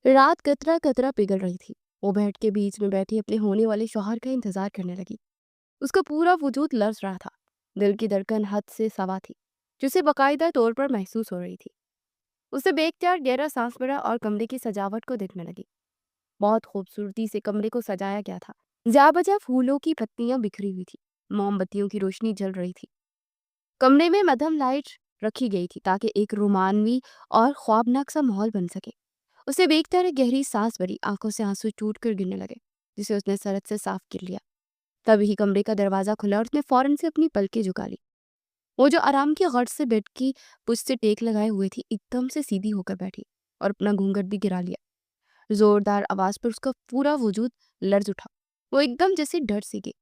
रात कतरा कतरा पिघल रही थी। वो बेड के बीच में बैठी अपने होने वाले शौहर का इंतजार करने लगी। उसका पूरा वजूद लर्ज रहा था। दिल की धड़कन हद से सवा थी, जिसे बाकायदा तौर पर महसूस हो रही थी। उसे बेख्तियार गहरा सांस भरा और कमरे की सजावट को देखने लगी। बहुत खूबसूरती से कमरे को सजाया गया था। ज्या बजा फूलों की पत्तियां बिखरी हुई थी। मोमबत्तियों की रोशनी जल रही थी। कमरे में मध्यम लाइट रखी गई थी ताकि एक रोमानवी और ख्वाबनाक सा माहौल बन सके। उसे देखते हुए गहरी सांस भरी, आंखों से आंसू टूट कर गिरने लगे, जिसे उसने सरत से साफ कर लिया। तभी कमरे का दरवाजा खुला और उसने फौरन से अपनी पलकें झुका ली। वो जो आराम की गर्ज से बेड की पुष्ट से टेक लगाए हुए थी, एकदम से सीधी होकर बैठी और अपना घूंघट भी गिरा लिया। जोरदार आवाज पर उसका पूरा वजूद लर्ज उठा। वो एकदम जैसे डर सी गई।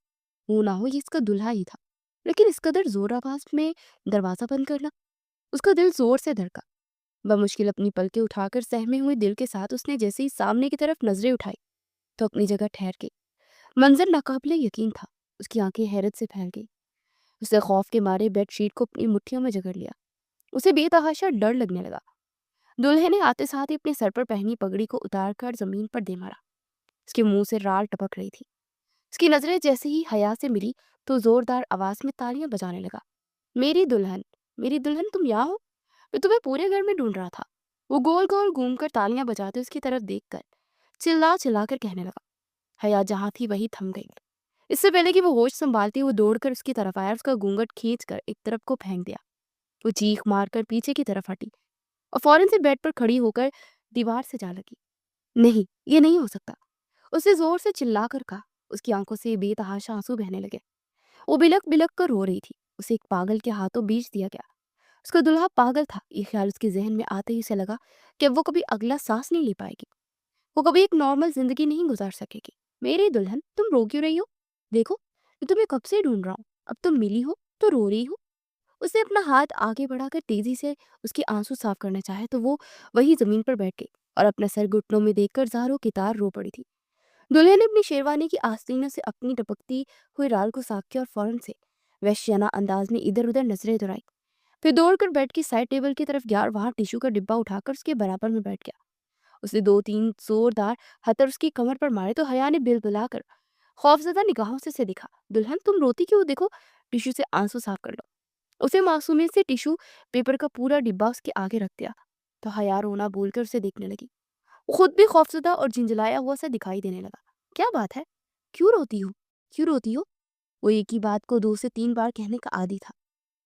वो ना हो ये इसका दुल्हा ही था, लेकिन इस कदर जोर आवाज में दरवाजा बंद करना। उसका दिल जोर से धड़का। बमुश्किल अपनी पलकें उठाकर सहमे हुए दिल के साथ उसने जैसे ही सामने की तरफ नजरें उठाई तो अपनी जगह ठहर गई। मंजर नाकाबिले यकीन था। उसकी आंखें हैरत से फैल गई। उसे खौफ के मारे बेडशीट को अपनी मुट्ठियों में जकड़ लिया। उसे बेतहाशा डर लगने लगा। दुल्हे ने आते साथ ही अपने सर पर पहनी पगड़ी को उतार कर जमीन पर दे मारा। उसके मुंह से राल टपक रही थी। उसकी नजरें जैसे ही हया से मिली तो जोरदार आवाज में तालियां बजाने लगा। मेरी दुल्हन, मेरी दुल्हन, तुम यहाँ हो? मैं तुम्हें पूरे घर में ढूंढ रहा था। वो गोल गोल घूमकर तालियां बजाते उसकी तरफ देखकर चिल्ला चिल्ला कर कहने लगा। हया जहां थी वही थम गई। इससे पहले कि वो होश संभालती, वो दौड़कर उसकी तरफ आया और उसका घूंघट खींच कर एक तरफ को फेंक दिया। वो चीख मारकर पीछे की तरफ हटी और फौरन से बेड पर खड़ी होकर दीवार से जा लगी। नहीं, ये नहीं हो सकता, उसने जोर से चिल्ला कर कहा। उसकी आंखों से बेतहाशा आंसू बहने लगे। वो बिलक बिलक कर रो रही थी। उसे एक पागल के हाथों बेच दिया गया। उसका दुल्हा पागल था, ये ख्याल उसके जहन में आते ही उसे लगा कि अब वो कभी अगला सांस नहीं ले पाएगी। वो कभी एक नॉर्मल जिंदगी नहीं गुजार सकेगी। मेरी दुल्हन, तुम रो क्यों रही हो? देखो, मैं तुम्हें कब से ढूंढ रहा हूँ। अब तुम मिली हो तो रो रही हो। उसने अपना हाथ आगे बढ़ाकर तेजी से उसके आंसू साफ करना चाहे तो वो वही जमीन पर बैठ गई और अपना सर घुटनों में देखकर जारों की तार रो पड़ी थी। दुल्हन ने अपनी शेरवानी की आस्तीनों से अपनी टपकती हुई राल को साफ किया और फौरन से वहशियाना अंदाज में इधर उधर नजरें दौड़ाई। फिर दौड़कर बेड की साइड टेबल की तरफ गया और वहां टिश्यू का डिब्बा उठाकर उसके बराबर में बैठ गया। उसने दो तीन जोरदार हथर उसकी कमर पर मारे तो हया ने बिलबिलाकर खौफजदा निगाहों से दिखा। दुल्हन, तुम रोती क्यों? देखो, टिश्यू से आंसू साफ कर लो। उसे मासूमियत से टिश्यू पेपर का पूरा डिब्बा उसके आगे रख दिया तो हया रोना भूलकर उसे देखने लगी। वो खुद भी खौफजदा और झिंझलाया हुआ सा दिखाई देने लगा। क्या बात है? क्यों रोती हो? क्यों रोती हो? वो एक ही बात को 2 से 3 बार कहने का आदी था।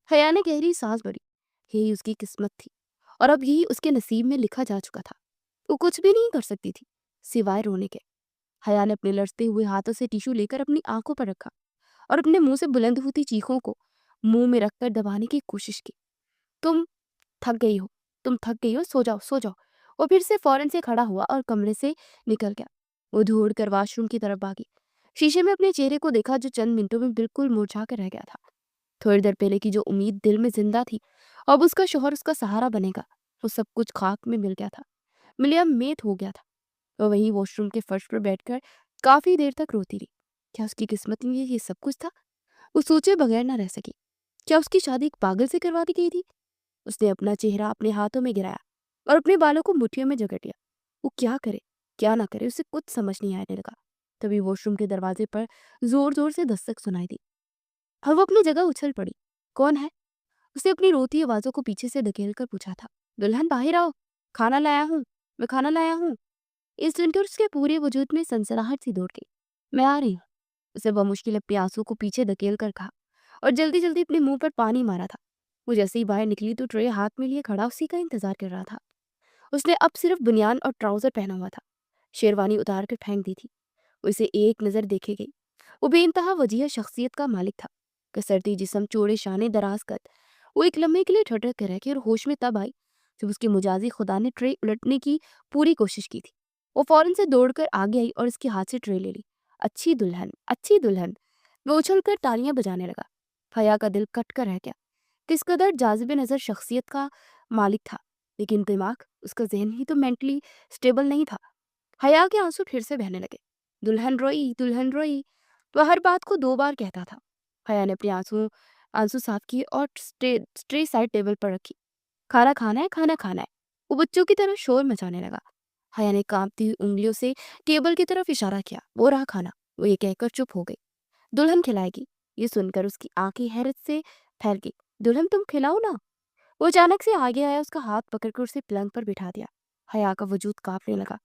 हया ने गहरी सांस भरी। यही उसकी किस्मत थी और अब यही उसके नसीब में लिखा जा चुका था। वो कुछ भी नहीं कर सकती थी सिवाय रोने के। हया ने अपने लड़ते हुए हाथों से टिश्यू लेकर अपनी आंखों पर रखा और अपने मुंह से बुलंद होती चीखों को मुंह में रखकर दबाने की कोशिश की। तुम थक गई हो, तुम थक गई हो, सो जाओ, सो जाओ। वो फिर से फौरन से खड़ा हुआ और कमरे से निकल गया। वो दौड़ कर वॉशरूम की तरफ भागी। शीशे में अपने चेहरे को देखा जो चंद मिनटों में बिल्कुल मुरझा कर रह गया था। थोड़ी देर पहले की जो उम्मीद दिल में जिंदा थी, अब उसका शौहर उसका सहारा बनेगा, वो सब कुछ खाक में मिल गया था, मिलिया मेट हो गया था। वो वहीं वॉशरूम के फर्श पर बैठकर काफी देर तक रोती रही। क्या उसकी किस्मत में ये सब कुछ था? वो सोचे बगैर ना रह सकी। क्या उसकी शादी एक पागल से करवा दी गई थी? उसने अपना चेहरा अपने हाथों में गिराया और अपने बालों को मुट्ठियों में जकड़ लिया। वो क्या करे, क्या ना करे, उसे कुछ समझ नहीं आने लगा। तभी वॉशरूम के दरवाजे पर जोर जोर से दस्तक सुनाई दी और वो अपनी जगह उछल पड़ी। कौन है? उसने अपनी रोती आवाजों को पीछे से धकेल कर पूछा था। दुल्हन, बाहर आओ, खाना लाया हूँ, मैं खाना लाया हूँ। इस सुनकर उसके पूरे वजूद में सनसनाहट सी दौड़ गई। मैं आ रही हूँ, उसे बमुश्किल अपने आंसू को पीछे धकेल कर कहा और जल्दी जल्दी अपने मुंह पर पानी मारा था। वो जैसे ही बाहर निकली तो ट्रे हाथ में लिए खड़ा उसी का इंतजार कर रहा था। उसने अब सिर्फ बनियान और ट्राउजर पहना हुआ था। शेरवानी उतार कर फेंक दी थी। वो इसे एक नजर देखे गई। वो बेइंतहा वजीह शख्सियत का मालिक था। कसरती जिस्म, चौड़े शाने, दराज कद। वो एक लम्हे के लिए ठठक कर रह गई और होश में तब आई जब उसके मुजाजी खुदा ने ट्रे उलटने की पूरी कोशिश की थी। वो फौरन से दौड़कर आगे आई और उसके हाथ से ट्रे ले ली। अच्छी दुल्हन, अच्छी दुल्हन। वो उछल कर तालियां बजाने लगा। हया का दिल कट कर रह गया। किस कदर जाजिब नजर शख्सियत का मालिक था, लेकिन दिमाग, उसका जहन ही तो मेंटली स्टेबल नहीं था। हया के आंसू फिर से बहने लगे। दुल्हन रोई, दुल्हन रोई, वह हर बात को 2 बार कहता था। हया ने अपने आंसू आंसू साफ किए और ट्रे साइड टेबल पर रखी। खाना खाना है, खाना खाना है। वो बच्चों की तरह शोर मचाने लगा। حیا نے کانپتی ہوئی انگلیوں سے ٹیبل کی طرف اشارہ کیا۔ وہ رہا کھانا۔ وہ یہ کہہ کر چپ ہو گئی۔ دلہن کھلائے گی؟ یہ سن کر اس کی آنکھیں حیرت سے پھیل گئی۔ دلہن تم کھلاؤ نا۔ وہ اچانک سے آگے آیا، اس کا ہاتھ پکڑ کر اسے پلنگ پر بٹھا دیا۔ حیا کا وجود کانپنے لگا۔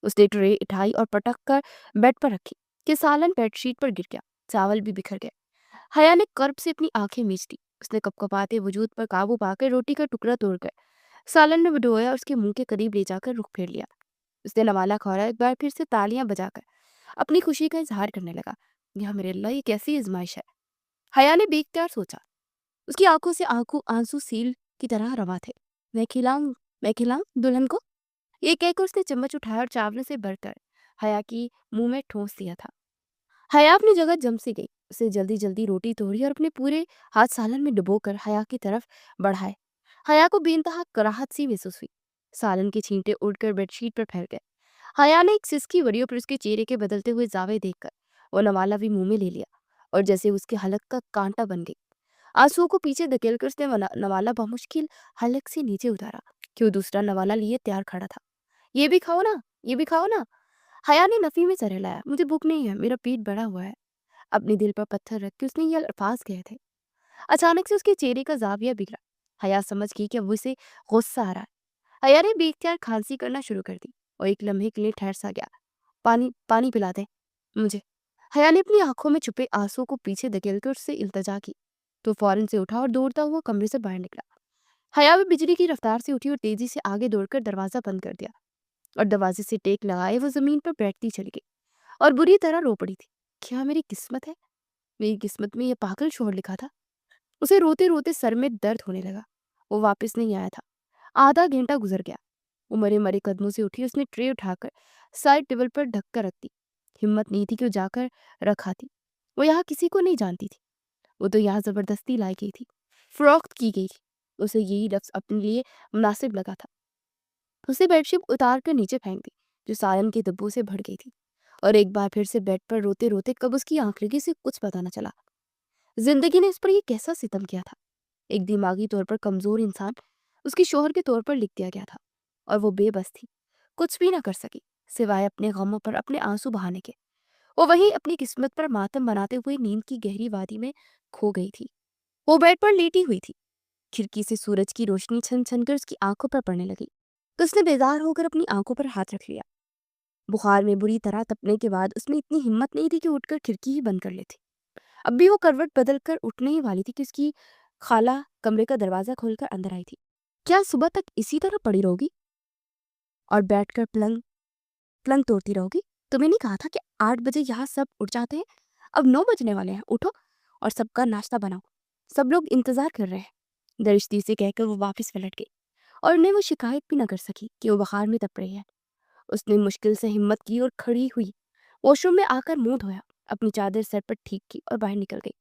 اس نے ٹرے اٹھائی اور پٹک کر بیڈ پر رکھی کہ سالن بیڈ شیٹ پر گر گیا، چاول بھی بکھر گئے۔ حیا نے کرب سے اپنی آنکھیں میچ دی۔ اس نے کپکپاتے وجود پر قابو پا کر روٹی کا ٹکڑا توڑ کر سالن میں ڈبویا اور اس کے منہ کے قریب لے جا کر رخ پھیر لیا۔ اس نے نوالا کھولا، ایک بار پھر سے تالیاں بجا کر اپنی خوشی کا اظہار کرنے لگا۔ یا میرے اللہ، یہ کیسی آزمائش ہے؟ حیا نے بے اختیار سوچا۔ اس کی آنکھوں سے آنسو سیل کی طرح رواں تھے۔ میں کھلاؤں دلہن کو؟ یہ کہہ کر اس نے چمچ اٹھایا اور چاولوں سے بھر کر حیا کی منہ میں ٹھونس دیا تھا۔ حیا اپنی جگہ جم سی گئی۔ اسے جلدی جلدی روٹی توڑی اور اپنے پورے ہاتھ سالن میں ڈبو کر حیا کی طرف بڑھائے۔ حیا کو بے انتہا کراہت سی محسوس ہوئی۔ سالن کے چھینٹے اڑ کر بیڈ شیٹ پر پھیل گئے۔ حیا نے ایک سسکی بری اور پھر اس کے چہرے کے بدلتے ہوئے زاویے دیکھ کر وہ نوالا بھی منہ میں لے لیا اور جیسے اس کے حلق کا کانٹا بن گئی۔ آنسوؤں کو پیچھے دھکیل کر اس نے نوالا بمشکل حلق سے نیچے اتارا کہ وہ دوسرا نوالا لیے تیار کھڑا تھا۔ یہ بھی کھاؤ نا، یہ بھی کھاؤ نا۔ حیا نے نفی میں سر ہلایا۔ مجھے بھوک نہیں ہے، میرا پیٹ بڑا ہوا ہے۔ اپنے دل پر پتھر رکھ کے اس نے یہ الفاظ کہے تھے۔ اچانک سے اس کے چہرے کا زاویہ بگڑا۔ حیا سمجھ گئی کہ اب اسے غصہ آ رہا ہے۔ حیا نے بے اختیار کھانسی کرنا شروع کر دی اور ایک لمحے کے لیے ٹھہر سا گیا۔ پانی پلا دیں مجھے۔ حیا نے اپنی آنکھوں میں چھپے آنسو کو پیچھے دھکیل کر اس سے التجا کی تو فوراً سے اٹھا اور دوڑتا ہوا کمرے سے باہر نکلا۔ حیا بھی بجلی کی رفتار سے اٹھی اور تیزی سے آگے دوڑ کر دروازہ بند کر دیا اور دروازے سے ٹیک لگائے وہ زمین پر بیٹھتی چلی گئی اور بری طرح رو پڑی تھی۔ کیا میری قسمت ہے؟ میری قسمت میں یہ پاگل شوہر لکھا تھا۔ اسے روتے روتے سر میں درد ہونے لگا۔ وہ واپس نہیں آیا تھا۔ آدھا گھنٹہ گزر گیا۔ وہ مرے مرے قدموں سے اٹھی۔ اس نے ٹرے اٹھا کر سائڈ ٹیبل پر ڈھک کر رکھ دی۔ ہمت نہیں تھی کہ وہ جا کر رکھا تھی۔ وہ یہاں کسی کو نہیں جانتی تھی۔ وہ تو یہاں زبردستی لائی گئی تھی، فروخت کی گئی تھی۔ اسے یہی لفظ اپنے لیے مناسب لگا تھا۔ اسے بیڈ شیٹ اتار کر نیچے پھینک دی جو سالن کے دبوں سے بھر گئی تھی اور ایک بار پھر سے بیڈ پر روتے روتے کب اس کی آنکھ لگی اسے کچھ پتا نہ چلا۔ زندگی نے اس پر یہ کیسا ستم کیا تھا؟ ایک دماغی طور پر کمزور انسان اس کے شوہر کے طور پر لکھ دیا گیا تھا اور وہ بے بس تھی، کچھ بھی نہ کر سکی سوائے اپنے غموں پر اپنے آنسو بہانے کے۔ وہ وہیں اپنی قسمت پر ماتم بناتے ہوئے نیند کی گہری وادی میں کھو گئی تھی۔ وہ بیڈ پر لیٹی ہوئی تھی۔ کھڑکی سے سورج کی روشنی چھن چھن کر اس کی آنکھوں پر پڑنے لگی تو اس نے بیزار ہو کر اپنی آنکھوں پر ہاتھ رکھ لیا۔ بخار میں بری طرح تپنے کے بعد اس میں اتنی ہمت نہیں تھی کہ اٹھ کر کھڑکی ہی بند کر لیتی۔ اب بھی وہ کروٹ بدل کر اٹھنے ہی والی تھی کہ اس کی خالہ کمرے کا دروازہ کھول کر اندر آئی تھی۔ کیا صبح تک اسی طرح پڑی رہو گی اور بیٹھ کر پلنگ توڑتی رہو گی؟ تمہیں نہیں کہا تھا کہ 8 بجے یہاں سب اٹھ جاتے ہیں؟ اب 9 بجنے والے ہیں، اٹھو اور سب کا ناشتہ بناؤ، سب لوگ انتظار کر رہے ہیں۔ درشتی سے کہہ کر وہ واپس پلٹ گئی اور انہیں وہ شکایت بھی نہ کر سکی کہ وہ بخار میں تپ رہی ہے۔ اس نے مشکل سے ہمت کی اور کھڑی ہوئی، واش روم میں آ کر منہ دھویا، اپنی چادر سر پر ٹھیک کی اور باہر نکل گئی۔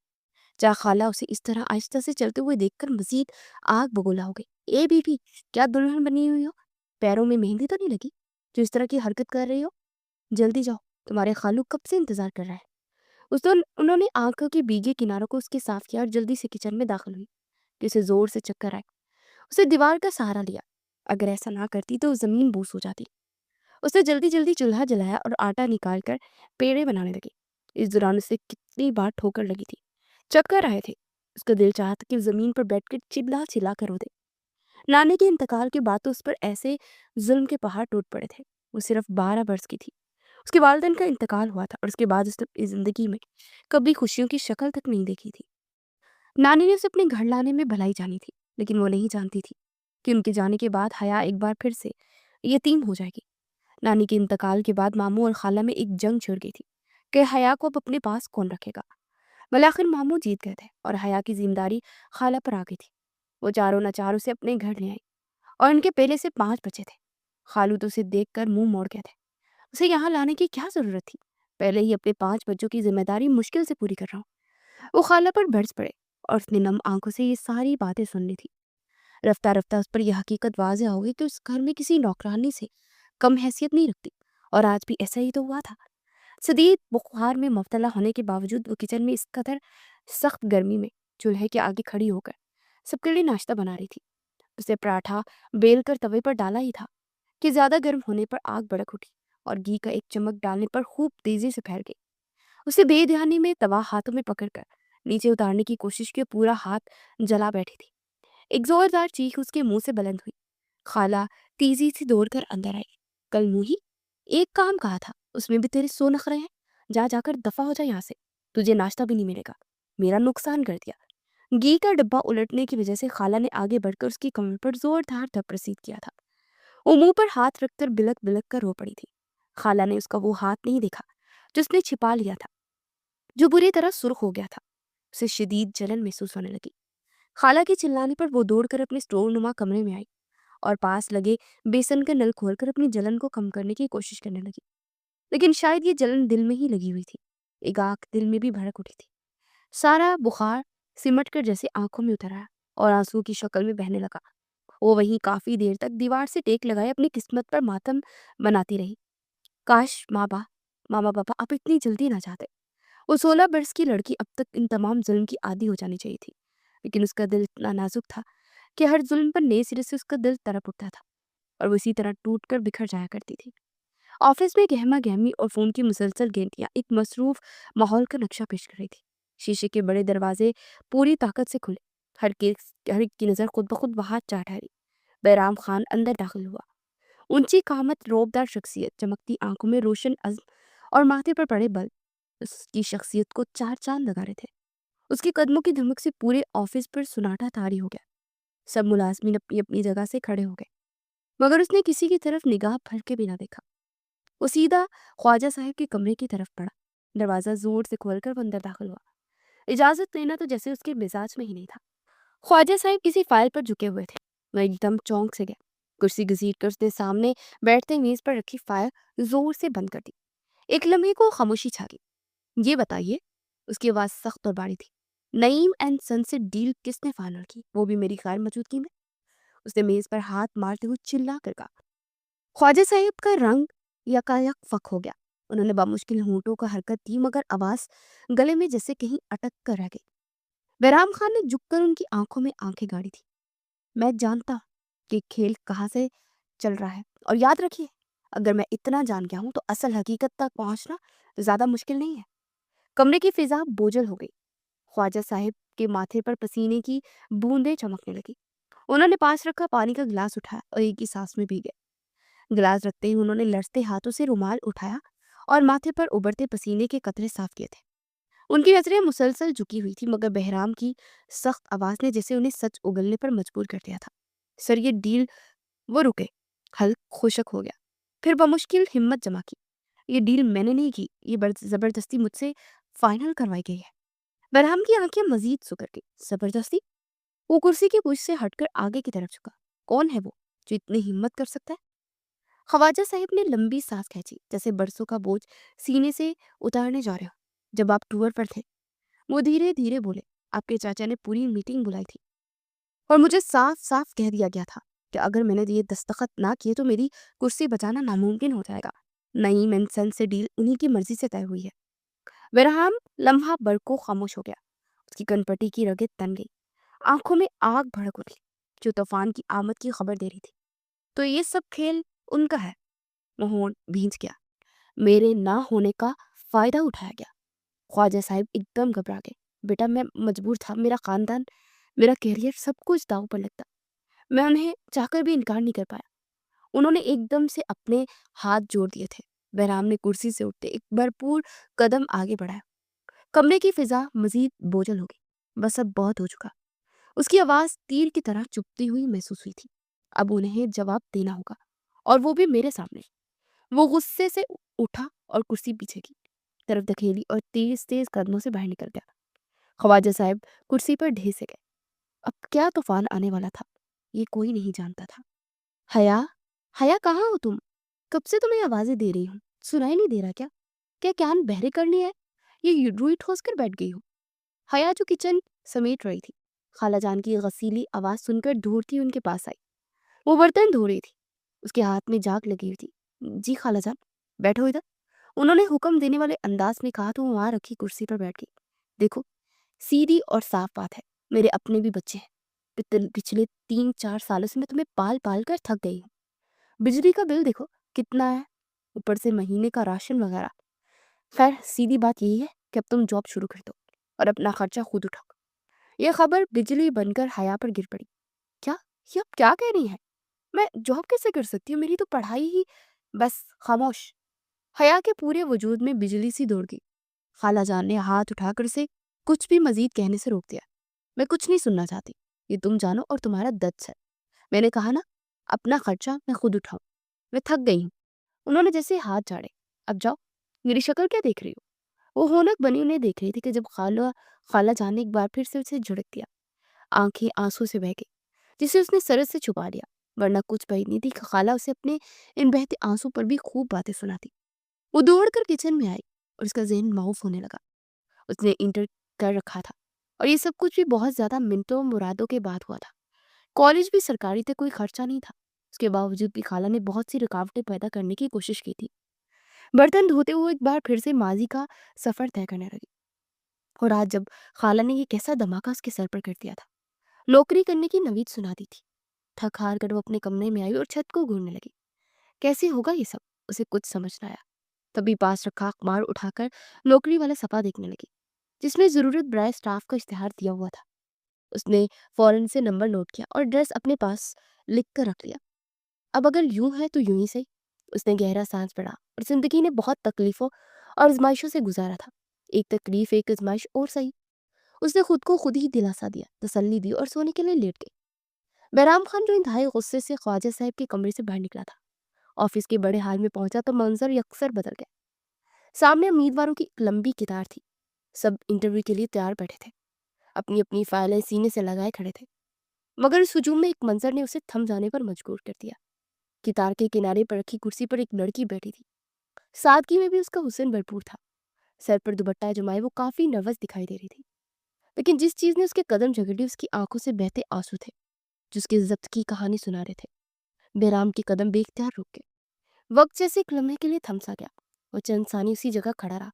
جہاں خالہ اسے اس طرح آہستہ سے چلتے ہوئے دیکھ کر مزید آگ بگولا ہو گئی۔ اے بی بی، کیا دلہن بنی ہوئی ہو؟ پیروں میں مہندی تو نہیں لگی جو اس طرح کی حرکت کر رہی ہو؟ جلدی جاؤ، تمہارے خالو کب سے انتظار کر رہا ہے۔ انہوں نے آنکھوں کے بھیگے کناروں کو اس کے صاف کیا اور جلدی سے کچن میں داخل ہوئی کہ اسے زور سے چکر آئے۔ اسے دیوار کا سہارا لیا، اگر ایسا نہ کرتی تو زمین بوس ہو جاتی۔ اس نے جلدی جلدی چولہا جلایا اور آٹا نکال کر پیڑے بنانے لگی۔ اس دوران اسے کتنی بار ٹھوکر لگی تھی، چکر آئے تھے۔ اس کا دل چاہتا کہ زمین پر بیٹھ کر چلا چلا کر رو دے۔ نانی کے انتقال کے بعد تو اس پر ایسے ظلم کے پہاڑ ٹوٹ پڑے تھے۔ وہ صرف 12 برس کی تھی۔ اس کے والدین کا انتقال ہوا تھا اور اس کے بعد اس نے اپنی زندگی میں کبھی خوشیوں کی شکل تک نہیں دیکھی تھی۔ نانی نے اسے اپنے گھر لانے میں بھلائی جانی تھی، لیکن وہ نہیں جانتی تھی کہ ان کے جانے کے بعد حیا ایک بار پھر سے یتیم ہو جائے گی۔ نانی کے انتقال کے بعد ماموں اور خالہ میں ایک جنگ چھڑ گئی تھی کہ حیا کو اب اپنے پاس کون رکھے گا۔ بالآخر ماموں جیت گئے تھے اور حیا کی ذمہ داری خالہ پر آ گئی تھی۔ وہ چاروں ناچار اسے اپنے گھر لے آئی اور ان کے پہلے سے 5 بچے تھے۔ خالو تو اسے دیکھ کر منہ موڑ گئے تھے۔ اسے یہاں لانے کی کیا ضرورت تھی؟ پہلے ہی اپنے 5 بچوں کی ذمہ داری مشکل سے پوری کر رہا ہوں۔ وہ خالہ پر برس پڑے اور اس نے نم آنکھوں سے یہ ساری باتیں سن لی تھی۔ رفتہ رفتہ اس پر یہ حقیقت واضح ہو گئی کہ اس گھر میں کسی نوکرانی سے کم حیثیت نہیں رکھتی، اور آج بھی ایسا ہی تو ہوا تھا۔ شدید بخار میں مبتلا ہونے کے باوجود وہ کچن میں اس قدر سخت گرمی میں چولہے کے آگے کھڑی ہو کر سب کے لیے ناشتہ بنا رہی تھی۔ اسے پراٹھا بیل کر توے پر ڈالا ہی تھا کہ زیادہ گرم ہونے پر آگ بڑک اٹھی اور گھی کا ایک چمک ڈالنے پر خوب تیزی سے پھیل گئی۔ اسے بے دھیانی میں توا ہاتھوں میں پکڑ کر نیچے اتارنے کی کوشش کی، پورا ہاتھ جلا بیٹھی تھی۔ ایک زوردار چیخ اس کے منہ سے بلند ہوئی۔ خالہ تیزی سے دوڑ کر اندر آئی۔ کل منہی، ایک کام کہا تھا، اس میں بھی تیرے سو نخرے ہیں، جا کر دفع ہو جا یہاں سے، تجھے ناشتہ بھی نہیں ملے گا، میرا نقصان کر دیا۔ گھی کا ڈبہ الٹنے کی وجہ سے خالہ نے آگے بڑھ کر اس کی کمر پر زوردار تھپڑ رسید کیا تھا۔ وہ منہ پر ہاتھ رکھ کر بلک بلک کر رو پڑی تھی۔ خالہ نے اس کا وہ ہاتھ نہیں دیکھا جس نے چھپا لیا تھا، جو بری طرح سرخ ہو گیا تھا۔ اسے شدید جلن محسوس ہونے لگی۔ خالہ کے چلانے پر وہ دوڑ کر اپنے سٹور نما کمرے میں آئی اور پاس لگے بیسن کا نل کھول کر اپنی جلن کو کم کرنے کی کوشش کرنے لگی، لیکن شاید یہ جلن دل میں ہی لگی ہوئی تھی۔ ایک آنکھ دل میں بھی بھڑک اٹھی تھی۔ سارا بخار سمٹ کر جیسے آنکھوں میں اتر آیا اور آنسو کی شکل میں بہنے لگا۔ وہ وہیں کافی دیر تک دیوار سے ٹیک لگائے اپنی قسمت پر ماتم بناتی رہی۔ کاش ماما پاپا اب اتنی جلدی نہ چاہتے۔ وہ 16 برس کی لڑکی اب تک ان تمام ظلم کی عادی ہو جانی چاہیے تھی، لیکن اس کا دل اتنا نازک تھا کہ ہر ظلم پر نئے سرے سے اس کا دل تڑپ اٹھتا تھا اور وہ اسی طرح ٹوٹ کر بکھر جایا کرتی تھی۔ آفس میں گہما گہمی اور فون کی مسلسل گھنٹیاں ایک مصروف ماحول کا نقشہ پیش کر رہی تھی۔ شیشے کے بڑے دروازے پوری طاقت سے کھلے، ہر ایک کی نظر خود بخود وہاں جا ٹھہری۔ بہرام خان اندر داخل ہوا۔ اونچی قامت، روبدار شخصیت، چمکتی آنکھوں میں روشن عزم اور ماتھے پر پڑے بل اس کی شخصیت کو چار چاند لگا رہے تھے۔ اس کے قدموں کی دھمک سے پورے آفس پر سناٹا طاری ہو گیا۔ سب ملازمین اپنی اپنی جگہ سے کھڑے ہو گئے، مگر اس نے کسی کی طرف نگاہ پھر کے بھی نہ دیکھا۔ وہ سیدھا خواجہ صاحب کے کمرے کی طرف بڑھا۔ دروازہ زور سے کھول کر وہ اندر داخل ہوا۔ اجازت لینا تو جیسے اس کے مزاج میں ہی نہیں تھا۔ خواجہ صاحب کسی فائل پر جھکے ہوئے تھے۔ وہ ایک دم چونک سے گئے، کرسی گھسیٹ کر اس نے سامنے بیٹھتے میز پر رکھی فائل زور سے بند کر دی۔ ایک لمحے کو خاموشی چھا گئی۔ یہ بتائیے، اس کی آواز سخت اور باری تھی، نعیم اینڈ سن سے ڈیل کس نے فائنل کی، وہ بھی میری غیر موجودگی میں؟ اس نے میز پر ہاتھ مارتے ہوئے چلا کر کہا۔ خواجہ صاحب کا رنگ یکایک فک ہو گیا۔ انہوں نے بامشکل ہونٹوں کا حرکت دی، مگر آواز گلے میں جیسے کہیں اٹک کر رہ گئی۔ بہرام خان نے جھک کر ان کی آنکھوں میں آنکھیں گاڑی تھی۔ میں جانتا کہ کھیل کہاں سے چل رہا ہے، اور یاد رکھیے، اگر میں اتنا جان گیا ہوں تو اصل حقیقت تک پہنچنا زیادہ مشکل نہیں ہے۔ کمرے کی فضا بوجھل ہو گئی۔ خواجہ صاحب کے ماتھے پر پسینے کی بوندیں چمکنے لگی۔ انہوں نے پاس رکھا پانی کا گلاس اٹھایا اور ایک ہی سانس میں پی گئے۔ گلاس رکھتے ہی انہوں نے لرزتے ہاتھوں سے رومال اٹھایا اور ماتھے پر ابھرتے پسینے کے قطرے صاف کیے تھے۔ ان کی نظریں مسلسل جھکی ہوئی تھی، مگر بہرام کی سخت آواز نے جیسے انہیں سچ اگلنے پر مجبور کر دیا تھا۔ سر، یہ ڈیل… وہ رکے، حلق خشک ہو گیا، پھر بمشکل ہمت جمع کی۔ یہ ڈیل میں نے نہیں کی، یہ زبردستی مجھ سے فائنل کروائی گئی ہے۔ بہرام کی آنکھیں مزید سکڑ گئی۔ زبردستی؟ وہ کرسی کی پوچھ سے ہٹ کر آگے کی طرف جھکا۔ کون ہے وہ جو اتنی ہمت کر سکتا ہے؟ خواجہ صاحب نے لمبی سانس کھینچی، جیسے برسوں کا بوجھ سینے سے اتارنے جا رہے ہو۔ جب آپ ٹور پر تھے، وہ دھیرے دھیرے بولے، آپ کے چاچا نے پوری میٹنگ بلائی تھی اور مجھے صاف صاف کہہ دیا گیا تھا کہ اگر میں نے یہ دستخط نہ کیے تو میری کرسی بچانا ناممکن ہو جائے گا۔ نعیم اینڈ سن سے ڈیل انہی کی مرضی سے طے ہوئی ہے۔ بہرام لمحہ بھر کو خاموش ہو گیا۔ اس کی کنپٹی کی رگیں تن گئی، آنکھوں میں آگ بھڑک اٹھی جو طوفان کی آمد کی خبر دے رہی تھی۔ تو یہ سب کھیل ان کا ہے؟ وہ ہونٹ بھینچ گیا۔ میرے نہ ہونے کا فائدہ اٹھایا گیا۔ خواجہ صاحب ایک دم گھبرا گئے۔ بیٹا، میں مجبور تھا، میرا خاندان، میرا کیریئر، سب کچھ داؤ پر لگتا۔ میں انہیں چاہ کر بھی انکار نہیں کر پایا۔ انہوں نے ایک دم سے اپنے ہاتھ جوڑ دیے تھے۔ بہرام نے کرسی سے اٹھتے ایک بھرپور قدم آگے بڑھایا۔ کمرے کی فضا مزید بوجھل ہو گئی۔ بس اب بہت ہو چکا۔ اس کی آواز تیر کی طرح چبھتی ہوئی محسوس ہوئی تھی۔ اب انہیں جواب دینا ہوگا، اور وہ بھی میرے سامنے۔ وہ غصے سے اٹھا اور کرسی پیچھے کی طرف دھکیلی اور تیز تیز قدموں سے باہر نکل گیا۔ خواجہ صاحب کرسی پر ڈھے سے گئے۔ اب کیا طوفان آنے والا تھا، یہ کوئی نہیں جانتا تھا۔ حیا کہاں ہو تم؟ کب سے تمہیں آوازیں دے رہی ہوں، سنائی نہیں دے رہا کیا؟ کیا کان بہرے کر لیے ہے؟ یہ روئی ٹھوس کر بیٹھ گئی ہو؟ حیا جو کچن سمیٹ رہی تھی، خالہ جان کی غسیلی آواز سن کر دھوڑتی ان کے پاس آئی۔ وہ برتن دھو رہی تھی، اس کے ہاتھ میں جاگ لگی ہوئی تھی۔ جی خالہ جان، بیٹھو ادھر، انہوں نے حکم دینے والے انداز میں کہا تو وہ وہاں رکھی کرسی پر بیٹھ گئی۔ دیکھو، سیدھی اور صاف بات ہے، میرے اپنے بھی بچے ہیں۔ پچھلے 3-4 سالوں سے میں تمہیں پال پال کر تھک گئی ہوں۔ بجلی کا بل دیکھو کتنا ہے، اوپر سے مہینے کا راشن وغیرہ۔ خیر سیدھی بات یہی ہے کہ اب تم جاب شروع کر دو اور اپنا خرچہ خود اٹھاؤ۔ یہ خبر بجلی بن کر حیا پر گر پڑی۔ کیا؟ یہ اب کیا کہہ رہی ہیں؟ میں جاب کیسے کر سکتی ہوں؟ میری تو پڑھائی ہی… بس خاموش۔ حیا کے پورے وجود میں بجلی سی دوڑ گئی۔ خالہ جان نے ہاتھ اٹھا کر اسے کچھ بھی مزید کہنے سے روک دیا۔ میں کچھ نہیں سننا چاہتی، یہ تم جانو اور تمہارا درد ہے۔ میں نے کہا نا اپنا خرچہ میں خود اٹھاؤں، میں تھک گئی ہوں۔ انہوں نے جیسے ہاتھ جاڑے۔ اب جاؤ۔ میری شکل کیا دیکھ رہی ہو؟ وہ ہونک بنی انہیں دیکھ رہی تھی کہ جب خالہ جان نے ایک بار پھر سے اسے جھڑک دیا۔ آنکھیں آنسو سے بہہ گئی، جسے اس نے سرد سے چھپا لیا، ورنہ کچھ بعید نہیں تھی کہ خالہ اسے اپنے ان بہتے آنسو پر بھی خوب باتیں سناتی۔ وہ دوڑ کر کچن میں آئی اور اس کا ذہن معوف ہونے لگا۔ اس نے انٹر کر رکھا تھا اور یہ سب کچھ بھی بہت زیادہ منتوں مرادوں کے بعد ہوا تھا۔ کالج بھی سرکاری تھے، کوئی خرچہ نہیں تھا۔ اس کے باوجود بھی خالہ نے بہت سی رکاوٹیں پیدا کرنے کی کوشش کی تھی۔ برتن دھوتے ہوئے ایک بار پھر سے ماضی کا سفر طے کرنے لگی، اور آج جب خالہ نے یہ کیسا دھماکہ اس کے سر پر کر دیا تھا۔ نوکری کرنے کی نوید سنا دی تھی۔ تھک ہار کر وہ اپنے کمرے میں آئی اور چھت کو گھورنے لگی۔ کیسے ہوگا یہ سب؟ اسے کچھ سمجھ نہ آیا۔ تبھی پاس رکھا اخبار اٹھا کر نوکری والا صفحہ دیکھنے لگی، جس میں ضرورت برائے سٹاف کا اشتہار دیا ہوا تھا۔ اس نے فوراً سے نمبر نوٹ کیا اور ایڈریس اپنے پاس لکھ کر رکھ لیا۔ اب اگر یوں ہے تو یوں ہی صحیح۔ اس نے گہرا سانس بھرا اور زندگی نے بہت تکلیفوں اور آزمائشوں سے گزارا تھا، ایک تکلیف ایک آزمائش اور صحیح۔ اس نے خود کو خود ہی دلاسا دیا، تسلی دی اور سونے کے لیے لیٹ گئی۔ بہرام خان جو انتہائی غصے سے خواجہ صاحب کے کمرے سے باہر نکلا تھا، آفس کے بڑے ہال میں پہنچا تو منظر یکسر بدل گیا۔ سامنے امیدواروں کی ایک لمبی قطار تھی، سب انٹرویو کے لیے تیار بیٹھے تھے، اپنی اپنی فائلیں سینے سے لگائے کھڑے تھے، مگر اس ہجوم میں ایک منظر نے اسے تھم جانے پر مجبور کر دیا۔ قطار کے کنارے پر رکھی کرسی پر ایک لڑکی بیٹھی تھی، سادگی میں بھی اس کا حسن بھرپور تھا۔ سر پر دوپٹہ جمائے وہ کافی نروس دکھائی دے رہی تھی، لیکن جس چیز نے اس کے قدم جھگڑ لی اس کی آنکھوں سے بہتے آنسو تھے، جس کے ضبط کی کہانی سنا رہے تھے۔ بہرام کے قدم بے اختیار رک گئے۔ وقت جیسے ایک لمحے کے لیے تھم سا گیا۔ وہ چند ثانیے اسی جگہ کھڑا رہا۔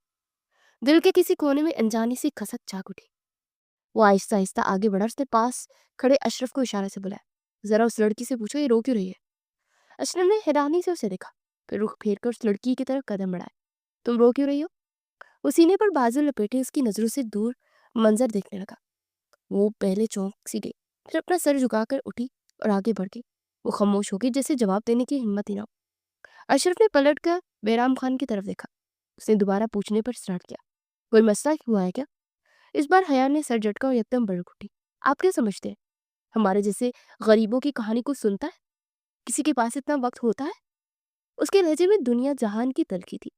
دل کے کسی کونے میں انجانی سی کھسک جاگ اٹھی۔ وہ آہستہ آہستہ آگے بڑھا، اس نے پاس کھڑے اشرف کو اشارے سے بلایا، ذرا اس لڑکی سے پوچھو یہ رو کیوں رہی ہے؟ اشرف نے حیرانی سے اسے دیکھا، پھر رخ پھیر کر اس لڑکی کی طرف قدم بڑھائے۔ تم رو کیوں رہی ہو؟ وہ سینے پر بازو لپیٹے اس کی نظروں سے دور منظر دیکھنے لگا۔ وہ پہلے چونک سی گئی، پھر اپنا سر جھکا کر اٹھی اور آگے بڑھ گئی۔ وہ خاموش ہو گئی، جیسے جواب دینے کی ہمت ہی نہ ہو۔ اشرف نے پلٹ کر بہرام خان کی طرف دیکھا۔ اس نے دوبارہ پوچھنے پر اسٹارٹ کیا، کوئی مسئلہ ہوا ہے کیا؟ اس بار حیا نے سر جھٹکا اور یکدم بڑک اٹھی۔ آپ کیا سمجھتے ہیں ہمارے جیسے غریبوں کی کہانی کو سنتا ہے؟ کسی کے پاس اتنا وقت ہوتا ہے؟ اس کے لہجے میں دنیا جہان کی تلخی تھی۔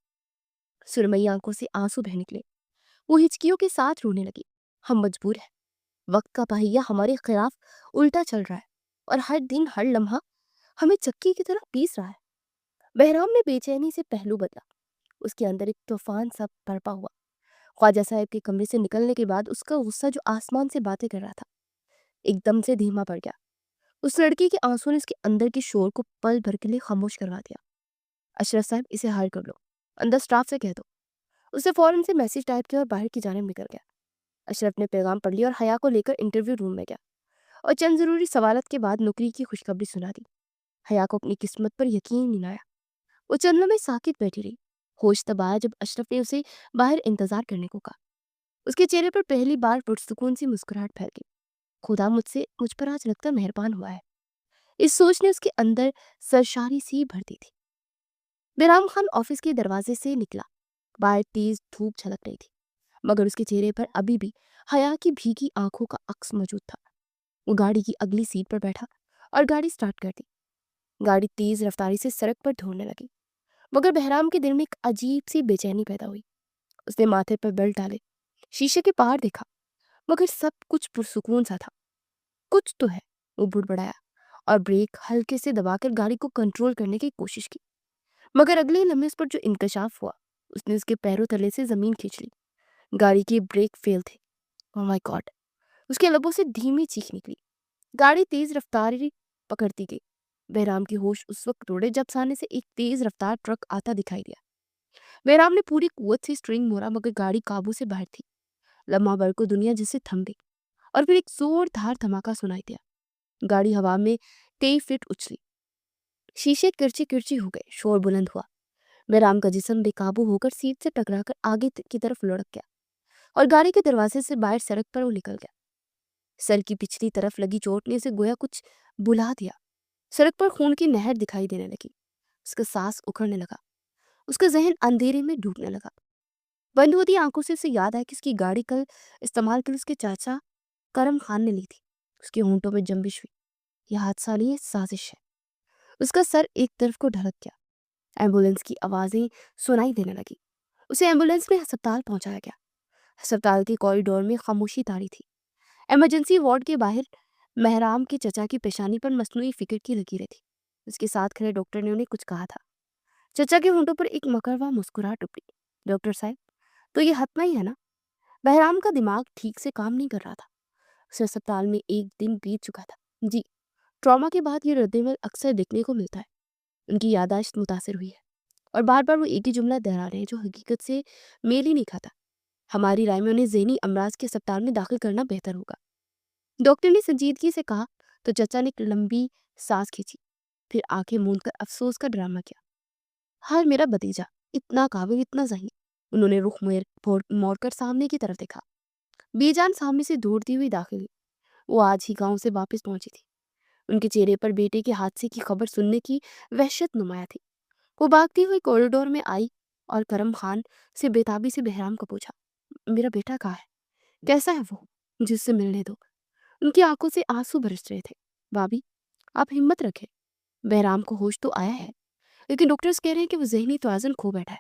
سرمئی آنکھوں سے آنسو بہہ نکلے۔ وہ ہچکیوں کے ساتھ رونے لگی۔ ہم مجبور ہیں، وقت کا پہیہ ہمارے خلاف الٹا چل رہا ہے اور ہر دن ہر لمحہ ہمیں چکی کی طرح پیس رہا ہے۔ بہرام نے بے چینی سے پہلو بدلا۔ اس کے اندر ایک طوفان سا برپا ہوا۔ خواجہ صاحب کے کمرے سے نکلنے کے بعد اس کا غصہ جو آسمان سے باتیں کر رہا تھا، ایک دم سے دھیما پڑ گیا۔ اس لڑکی کے آنسو نے اس کے اندر کے شور کو پل بھر کے لیے خاموش کروا دیا۔ اشرف صاحب اسے ہائر کر لو، اندر سٹاف سے کہہ دو۔ اسے فوراً سے میسج ٹائپ کیا اور باہر کی جانب نکل گیا۔ اشرف نے پیغام پڑھ لیا اور حیا کو لے کر انٹرویو روم میں گیا اور چند ضروری سوالات کے بعد نوکری کی خوشخبری سنا دی۔ حیا کو اپنی قسمت پر یقین نہیں آیا۔ وہ چند لمحے ساکت بیٹھی رہی۔ ہوش تب آیا جب اشرف نے اسے باہر انتظار کرنے کو کہا۔ اس کے چہرے پر پہلی بار پرسکون سی مسکراہٹ پھیل گئی۔ خدا مجھ پر آج لگتا مہربان ہوا ہے۔ اس سوچ نے اس کے اندر سرشاری سی بھر دی تھی۔ بہرام خان آفس کے دروازے سے نکلا۔ باہر تیز دھوپ جھلک رہی تھی، مگر اس کے چہرے پر ابھی بھی حیا کی بھیگی آنکھوں کا عکس موجود تھا۔ وہ گاڑی کی اگلی سیٹ پر بیٹھا اور گاڑی سٹارٹ کر دی۔ گاڑی تیز رفتاری سے سڑک پر دوڑنے لگی، مگر بہرام کے دل میں ایک عجیب سی بے چینی پیدا ہوئی۔ اس نے ماتھے پر بیلٹ ڈالے، شیشے کے پار دیکھا، مگر سب کچھ پرسکون سا تھا۔ کچھ تو ہے، وہ بڑبڑایا اور بریک ہلکے سے دبا کر گاڑی کو کنٹرول کرنے کی کوشش کی، مگر اگلے لمحے اس پر جو انکشاف ہوا اس نے اس کے پیروں تلے سے زمین کھینچ لی۔ گاڑی کی بریک فیل تھے۔ اوہ مائی گاڈ! اس کے لبوں سے دھیمی چیخ نکلی۔ گاڑی تیز رفتاری پکڑتی گئی۔ بہرام کی ہوش اس وقت اڑے جب سامنے سے ایک تیز رفتار ٹرک آتا دکھائی دیا۔ بہرام نے پوری قوت سے اسٹرنگ موڑا، مگر گاڑی قابو سے باہر تھی۔ لمحہ بھر کو دنیا جسے تھم گئی اور پھر ایک زوردار دھماکہ سنائی دیا۔ گاڑی ہوا میں 23 فٹ اچھلی शीशे किरची किरची हो गए, शोर बुलंद हुआ। बहराम का जिस्म बेकाबू होकर सीट से टकराकर आगे की तरफ लुढ़क गया और गाड़ी के दरवाजे से बाहर सड़क पर वो निकल गया। सर की पिछली तरफ लगी चोट ने उसे गोया कुछ बुला दिया। सड़क पर खून की नहर दिखाई देने लगी। उसका सांस उखड़ने लगा। उसका जहन अंधेरे में डूबने लगा। बंद होती आंखों से उसे याद आया कि उसकी गाड़ी कल इस्तेमाल कर उसके चाचा करम खान ने ली थी। उसके होंठों में जंबिश हुई। यह हादसा नहीं, साजिश है। उसका सर एक तरफ को ढलक गया। एम्बुलेंस की आवाजें सुनाई देने लगी। उसे एम्बुलेंस में अस्पताल पहुंचाया गया। अस्पताल के कॉरिडोर में खामोशी तारी थी। इमरजेंसी वार्ड के बाहर महराम के चचा की पेशानी पर मसनूई फिक्र की लकीरें थी। उसके साथ खड़े डॉक्टर ने उन्हें कुछ कहा था। चचा के होंठों पर एक मकरवा मुस्कुराहट उभरी। डॉक्टर साहब, तो ये हत्मा ही है ना? बहराम का दिमाग ठीक से काम नहीं कर रहा था। उसे अस्पताल में एक दिन बीत चुका था। जी, ट्रॉमा के बाद ये रद्देमल अक्सर दिखने को मिलता है। उनकी याददाश्त मुतासिर हुई है और बार बार वो एक ही जुमला दोहरा रहे हैं जो हकीकत से मेल ही नहीं खाता। हमारी राय में उन्हें ज़हनी अमराज के अस्पताल में दाखिल करना बेहतर होगा। डॉक्टर ने संजीदगी से कहा तो चचा ने एक लंबी सांस खींची, फिर आंखें मूंद कर अफसोस का ड्रामा किया। हाय मेरा भतीजा, इतना काबिल, इतना ज़हीन। उन्होंने रुख मोड़कर सामने की तरफ देखा। बेजान सामने से दौड़ती हुई दाखिल हुई। वो आज ही गांव से वापस पहुंची थी। उनके चेहरे पर बेटे के हादसे की खबर सुनने की वहशत नुमाया थी। वो भागती हुई कॉरिडोर में आई और करम खान से बेताबी से बहराम को पूछा, मेरा बेटा कहाँ है? कैसा है वो? मुझे उससे मिलने दो। उनकी आंखों से आंसू बरस रहे थे। भाभी, आप हिम्मत रखें। बहराम को होश तो आया है, लेकिन डॉक्टर्स कह रहे हैं कि वो जहनी तवाज़ुन खो बैठा है।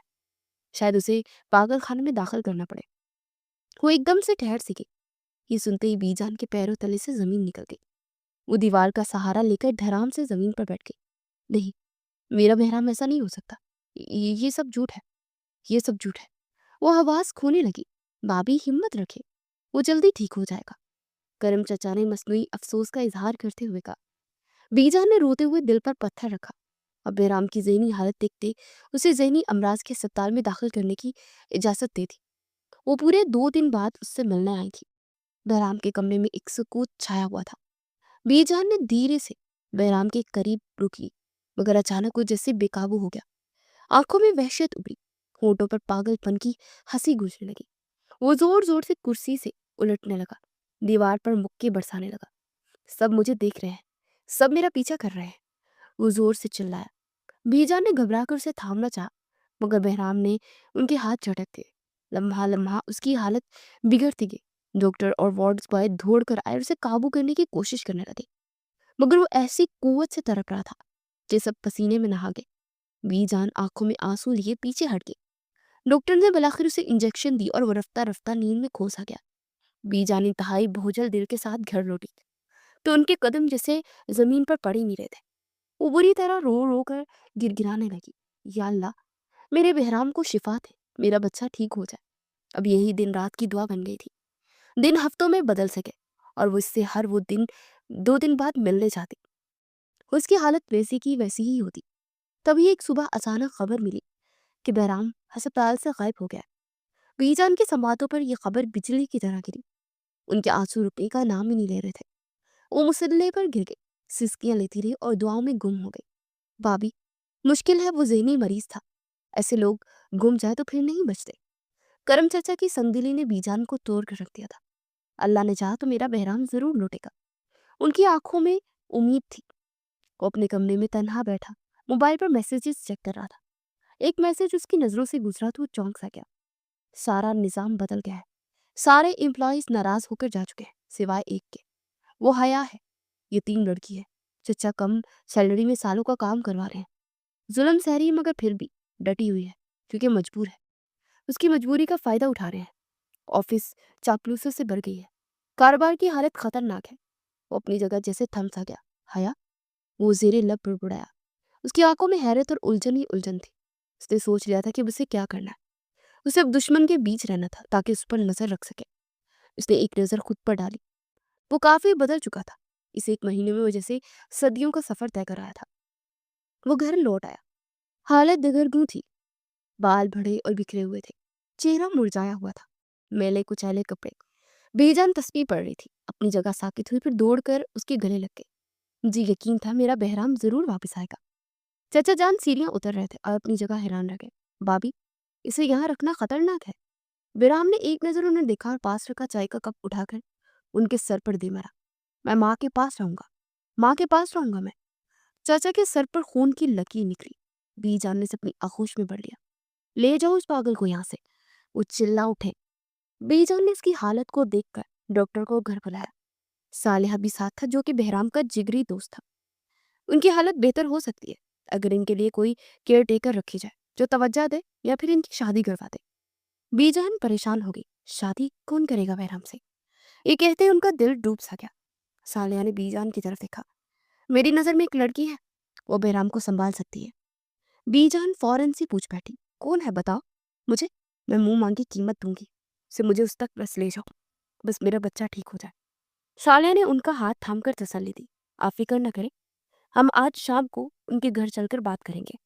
शायद उसे पागल खाने में दाखिल करना पड़े। वो एकदम से ठहर सी गई। ये सुनते ही बीजान के पैरों तले से जमीन निकल गई। वो दीवार का सहारा लेकर धड़ाम से जमीन पर बैठ गई। नहीं, मेरा बहराम ऐसा नहीं हो सकता। ये सब झूठ है, ये सब झूठ है। वो आवाज खोने लगी। भाभी हिम्मत रखे, वो जल्दी ठीक हो जाएगा। करम चचा ने मसनूई अफसोस का इजहार करते हुए कहा। बीजान ने रोते हुए दिल पर पत्थर रखा। अब बेराम की ज़हनी हालत देखते उसे ज़हनी अमराज के अस्पताल में दाखिल करने की इजाज़त दे दी। वो पूरे 2 दिन बाद उससे मिलने आई थी। बेराम के कमरे में एक सुकूत छाया हुआ था। बीजान ने धीरे से बेराम के करीब रुकी, मगर अचानक वो जैसे बेकाबू हो गया। आंखों में वहशत उभरी, होठों पर पागलपन की हंसी गूंजने लगी। वो जोर जोर से कुर्सी से उलटने लगा, दीवार पर मुक्के बरसाने लगा। सब मुझे देख रहे हैं, सब मेरा पीछा कर रहे हैं, वो जोर से चिल्लाया। बीजान ने घबराकर उसे थामना चाहा, मगर बहराम ने उनके हाथ झटक दिए। लम्हा लम्हा उसकी हालत बिगड़ती गई। डॉक्टर और वार्ड बॉय दौड़ कर आए और उसे काबू करने की कोशिश करने लगे, मगर वो ऐसी कुव्वत से तड़प रहा था कि सब पसीने में नहा गए। बीजान आंखों में आंसू लिए पीछे हट गई। डॉक्टर ने बलाखिर उसे इंजेक्शन दी और वो रफ्ता रफ्ता नींद में खो सा गया। बीजान इंतहाई बोझल दिल के साथ घर लौटी तो उनके कदम जैसे जमीन पर पड़ ही नहीं रहे थे। वो बुरी तरह रो रो कर गिड़गिड़ाने लगी। या अल्लाह, मेरे बहराम को शिफा दे, मेरा बच्चा ठीक हो जाए। अब यही दिन रात की दुआ बन गई थी। दिन हफ्तों में बदल सके और वो इससे हर वो दिन 2 दिन बाद मिलने जाती। उसकी हालत वैसी की वैसी ही होती। तभी एक सुबह अचानक खबर मिली कि बहराम अस्पताल से गायब हो गया। बीजान के संवादों पर यह खबर बिजली की तरह गिरी। उनके आंसू रुकने का नाम ही नहीं ले रहे थे। वो मुसल्ले पर गिर गई, सिसकियां लेती रही और दुआओं में गुम हो गई। भाभी, मुश्किल है, वो ज़हनी मरीज था। ऐसे लोग गुम जाए तो फिर नहीं बचते। करम चाचा की संगदिली ने बीजान को तोड़ कर रख दिया था। अल्लाह ने चाहा तो मेरा बहराम जरूर लौटेगा। उनकी आंखों में उम्मीद थी। वो अपने कमरे में तन्हा बैठा मोबाइल पर मैसेजेस चेक कर रहा था। एक मैसेज उसकी नजरों से गुजरा तो वो चौंक सा गया। सारा निजाम बदल गया है। सारे एम्प्लॉयज नाराज होकर जा चुके हैं, सिवाय एक के। वो हया है, यतीम लड़की है। चचा कम सैलरी में सालों का काम करवा रहे हैं। जुल्म सह रही है, मगर फिर भी डटी हुई है, क्योंकि मजबूर है। उसकी मजबूरी का फायदा उठा रहे हैं। ऑफिस चापलूसों से भर गई है। कारोबार की हालत खतरनाक है। वो अपनी जगह जैसे थम सा गया। हया, वो जेरे लब बुड़बुड़ाया। उसकी आंखों में हैरत और उलझन ही उलझन थी। उसने सोच लिया था कि अब उसे क्या करना है। उसे अब दुश्मन के बीच रहना था ताकि उस पर नजर रख सके। उसने एक नजर खुद पर डाली। वो काफी बदल चुका था। इस एक महीने में वो जैसे सदियों का सफर तय कर आया था। वो घर लौट आया। हालत दगरगू थी। बाल बड़े और बिखरे हुए थे। चेहरा मुरझाया हुआ था। मैले कुचैले कपड़े। बेजान तस्वीर पड़ रही थी। अपनी जगह साकित हुई, फिर दौड़कर उसके गले लग गई। मुझे यकीन था मेरा बहराम जरूर वापस आएगा। चाचा जान सीढ़ियां उतर रहे थे और अपनी जगह हैरान रह गए। भाभी, इसे यहाँ रखना खतरनाक है। विराम ने एक नजर उन्हें देखा और पास रखा चाय का कप उठाकर उनके सर पर दे मारा। मैं माँ के पास रहूंगा, माँ के पास रहूंगा मैं। चाचा के सर पर खून की लकीर निकली। बीजान ने से अपनी आगोश में भर लिया। ले जाओ उस पागल को यहाँ से, वो चिल्ला उठे। बीजान ने इसकी हालत को देखकर डॉक्टर को घर बुलाया। सालिहा भी साथ था, जो कि बहराम का जिगरी दोस्त था। उनकी हालत बेहतर हो सकती है अगर इनके लिए कोई केयर टेकर रखी जाए जो तवज्जो दे या फिर इनकी शादी करवा दे। बीजान परेशान हो गई। शादी कौन करेगा बहराम से? ये कहते उनका दिल डूब सा गया। सालिया ने बीजान की तरफ देखा। मेरी नजर में एक लड़की है, वो बहराम को संभाल सकती है। बीजान फौरन सी पूछ बैठी, कौन है बताओ मुझे, मैं मुंह मांगी कीमत दूंगी। से मुझे उस तक बस ले जाओ, बस मेरा बच्चा ठीक हो जाए। सालिया ने उनका हाथ थामकर तसल्ली दी। आप फिक्र न करें, हम आज शाम को उनके घर चलकर बात करेंगे।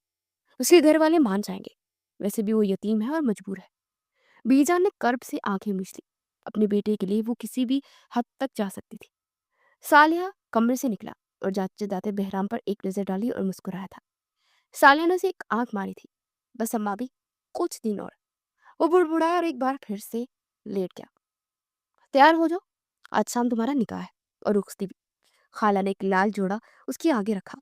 उसके घर वाले मान जाएंगे। वैसे भी वो यतीम है और मजबूर है। बीजान ने कर्ब से आंखें मीच ली। अपने बेटे के लिए वो किसी भी हद तक जा सकती थी। सालिया कमरे से निकला और जाते जाते बहराम पर एक नजर डाली और मुस्कुराया था। सालिया ने उसे एक आंख मारी थी। बस अम्मा भी कुछ दिन और। वो बुड़बुड़ाया और एक बार फिर से लेट गया। तैयार हो जाओ, आज शाम तुम्हारा निकाह है। और रुखसती भी। खाला ने एक लाल जोड़ा उसके आगे रखा।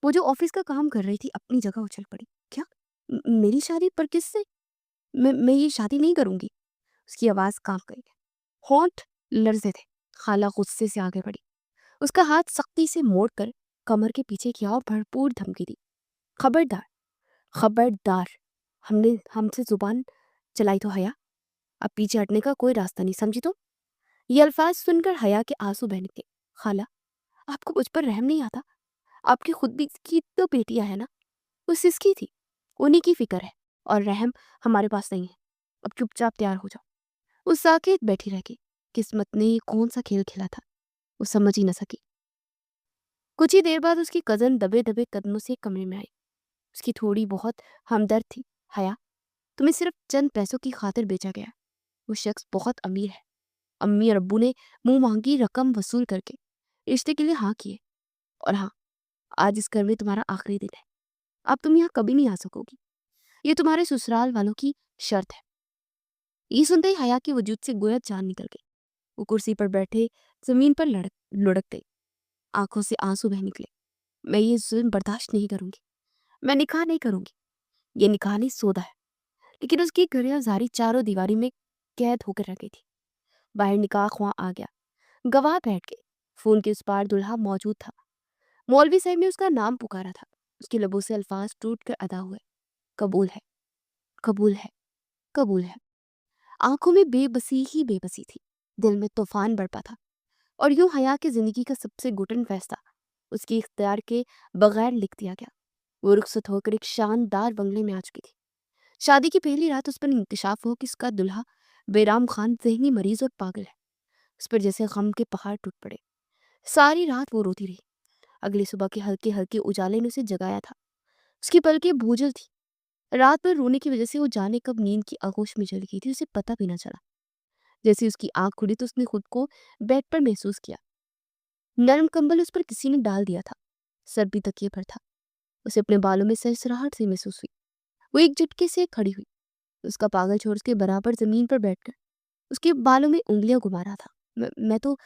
वो जो ऑफिस का काम कर रही थी अपनी जगह उछल पड़ी। क्या? मेरी शादी पर किससे? मैं ये शादी नहीं करूंगी। उसकी आवाज कांप गई। होंठ लर्जे थे। खाला गुस्से से आगे बढ़ी। उसका हाथ सख्ती से मोड़कर कमर के पीछे किया और भरपूर धमकी दी। खबरदार, खबरदार, हमने हमसे जुबान चलाई तो हया, अब पीछे हटने का कोई रास्ता नहीं, समझी तुम? ये अल्फाज सुनकर हया के आंसू बह निकले। खाला, आपको मुझ पर रहम नहीं आता? आपकी खुद भी की तो बेटियां है ना, वो सिसकी थी, उन्हीं की फिक्र है, और रहम हमारे पास नहीं है। अब चुपचाप तैयार हो जाओ। वो साकेत बैठी रह गई। किस्मत ने ये कौन सा खेल खेला था, वो समझ ही न सकी। कुछ ही देर बाद उसकी कजन दबे दबे कदमों से कमरे में आई। उसकी थोड़ी बहुत हमदर्द थी। हया, तुम्हें सिर्फ चंद पैसों की खातिर बेचा गया। वो शख्स बहुत अमीर है। अम्मी और अब्बू ने मुंह मांगी रकम वसूल करके रिश्ते के लिए हाँ किए। और हाँ, आज इस घर में तुम्हारा आखिरी दिन है। अब तुम यहाँ कभी नहीं आ सकोगी। ये तुम्हारे ससुराल वालों की शर्त है। ये सुनते ही हया के वजूद से गोया जान निकल गई। वो कुर्सी पर बैठे जमीन पर लुढ़क गई। आंखों से आंसू बह निकले। मैं ये जुल्म बर्दाश्त नहीं करूंगी। मैं निकाह नहीं करूंगी। ये निकाह नहीं सौदा है। लेकिन उसकी गरियाजारी चारों दीवारी में कैद होकर रह गई थी। बाहर निकाह ख्वां आ गया। गवाह बैठ गए। फोन के उस पार दुल्हा मौजूद था। मौलवी साहब ने उसका नाम पुकारा था। उसके लबों से अल्फाज टूट कर अदा हुए। कबूल है, कबूल है, कबूल है। आंखों में बेबसी ही बेबसी थी। दिल में तूफान बरपा था। और यूं हया की जिंदगी का सबसे घुटन फैसला उसके इख्तियार के बगैर लिख दिया गया। वो रुखसत होकर एक शानदार बंगले में आ चुकी थी। शादी की पहली रात उस पर इंकशाफ हो कि उसका दुल्हा बेराम खान जहनी मरीज और पागल है। उस पर जैसे गम के पहाड़ टूट पड़े। सारी रात वो रोती रही। अगली सुबह के हल्के हल्के उजाले ने उसे जगाया था। उसकी पलकें भूजल थी। रात भर रोने की वजह से वो जाने कब नींद की आगोश में चली गई थी, उसे पता भी ना चला। जैसे उसकी आंख खुली तो उसने खुद को बेड पर महसूस किया। नरम कंबल उस पर किसी ने डाल दिया था। सर भी तकिए पर था। उसे अपने बालों में सरसराहट से महसूस हुई। वो एक झटके से खड़ी हुई। उसका पागल छोर उसके बराबर जमीन पर बैठकर उसके बालों में उंगलियां घुमा रहा था। मैं तो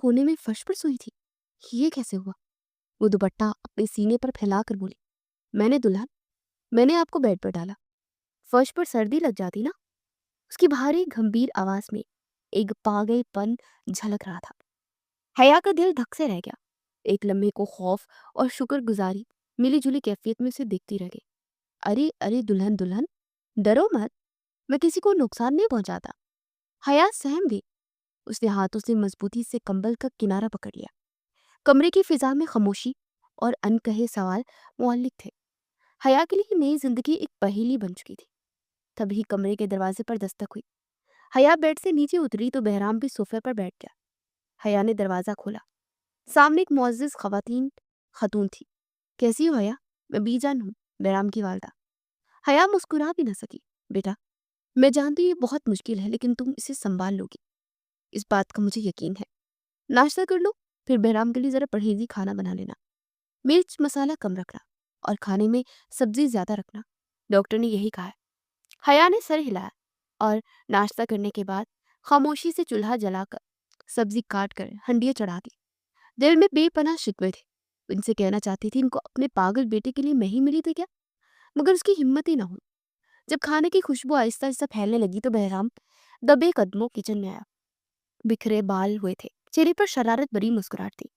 कोने में फर्श पर सोई थी, ये कैसे हुआ? वो दुपट्टा अपने सीने पर फैलाकर बोली, मैंने दुल्हन, मैंने आपको बेड पर डाला। फर्श पर सर्दी लग जाती ना। उसकी भारी गंभीर आवाज में एक पागलपन झलक रहा था। हया का दिल धक से रह गया। एक लम्हे को खौफ और शुक्रगुजारी मिली जुली कैफियत में उसे देखती रह गई। अरे अरे दुल्हन दुल्हन, डरो मत, मैं किसी को नुकसान नहीं पहुंचाता। हया सहम गई। उसने हाथों से मजबूती से कंबल का किनारा पकड़ लिया। कमरे की फिजा में खामोशी और अनकहे सवाल मुअल्लिक थे। हया के लिए नई जिंदगी एक पहेली बन चुकी थी। तभी कमरे के दरवाजे पर दस्तक हुई। हया बेड से नीचे उतरी तो बहराम भी सोफे पर बैठ गया। हया ने दरवाजा खोला। सामने एक मुअज्जिज खतून थी। कैसी हो हया? मैं बीजान हूँ, बहराम की वालदा। हया मुस्कुरा भी न सकी। बेटा, मैं जानती हूँ ये बहुत मुश्किल है, लेकिन तुम इसे संभाल लोगी, इस बात का मुझे यकीन है। नाश्ता कर लो, फिर बहराम के लिए जरा परहेजी खाना बना लेना। मिर्च मसाला कम रखना। और खाने में सब्जी ज्यादा रखना। डॉक्टर ने यही कहा है। हया ने सर हिलाया और नाश्ता करने के बाद खामोशी से चूल्हा जलाकर सब्जी काट कर हंडिया चढ़ा दी। दिल में बेपनाह शिकवे थे। इनसे कहना चाहती थी इनको अपने पागल बेटे के लिए मैं ही मिली थी क्या, मगर उसकी हिम्मत ही ना हुई। जब खाने की खुशबू आहिस्ता आहिस्ता फैलने लगी तो बहराम दबे कदमों किचन में आया। बिखरे बाल हुए थे, चेहरे पर शरारत भरी मुस्कुराहट थी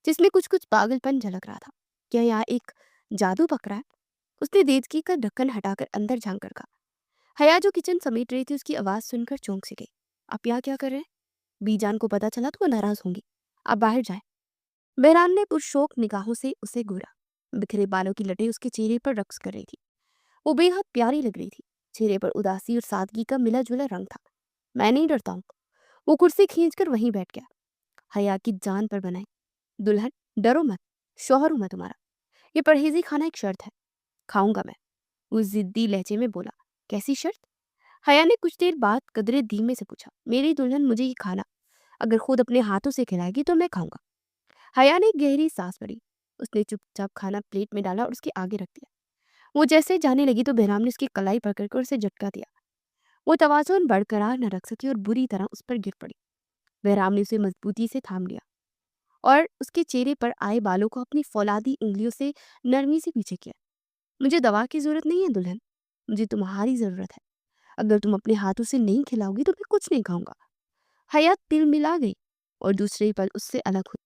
जिसमें कुछ कुछ पागलपन झलक रहा था। क्या यहाँ एक जादू पक रहा है? उसने देदकी का ढक्कन हटाकर अंदर झांक कर कहा। हया जो किचन समेट रही थी उसकी आवाज सुनकर चौंक सी गई। आप यहाँ क्या कर रहे हैं? बीजान को पता चला तो वो नाराज होंगी। आप बाहर जाए। बहरान ने पुरशोक निगाहों से उसे घूरा। बिखरे बालों की लटें उसके चेहरे पर रक्स कर रही थी। वो बेहद प्यारी लग रही थी। चेहरे पर उदासी और सादगी का मिला जुला रंग था। मैं नहीं डरता हूँ। वो कुर्सी खींचकर वहीं बैठ गया। हया की जान पर बनाई। दुल्हन, डरो मत, शौहर हूं मैं तुम्हारा। ये परहेजी खाना एक शर्त है। खाऊंगा मैं, वो जिद्दी लहजे में बोला। कैसी शर्त? हया ने कुछ देर बाद कदरे धीमे से पूछा। मेरी दुल्हन, मुझे ये खाना अगर खुद अपने हाथों से खिलाएगी तो मैं खाऊंगा। हया ने एक गहरी सांस भरी। उसने चुपचाप खाना प्लेट में डाला और उसके आगे रख दिया। वो जैसे जाने लगी तो बहराम ने उसकी कलाई पकड़कर उसे झटका दिया। वो तवाज़ुन बरकरार न रख सकी और बुरी तरह उस पर गिर पड़ी। बहराम ने उसे मजबूती से थाम लिया और उसके चेहरे पर आए बालों को अपनी फौलादी उंगलियों से नरमी से पीछे किया। मुझे दवा की जरूरत नहीं है दुल्हन, मुझे तुम्हारी जरूरत है। अगर तुम अपने हाथों से नहीं खिलाओगी तो मैं कुछ नहीं खाऊंगा। हयात तिल मिला गई और दूसरे ही पल उससे अलग हुई।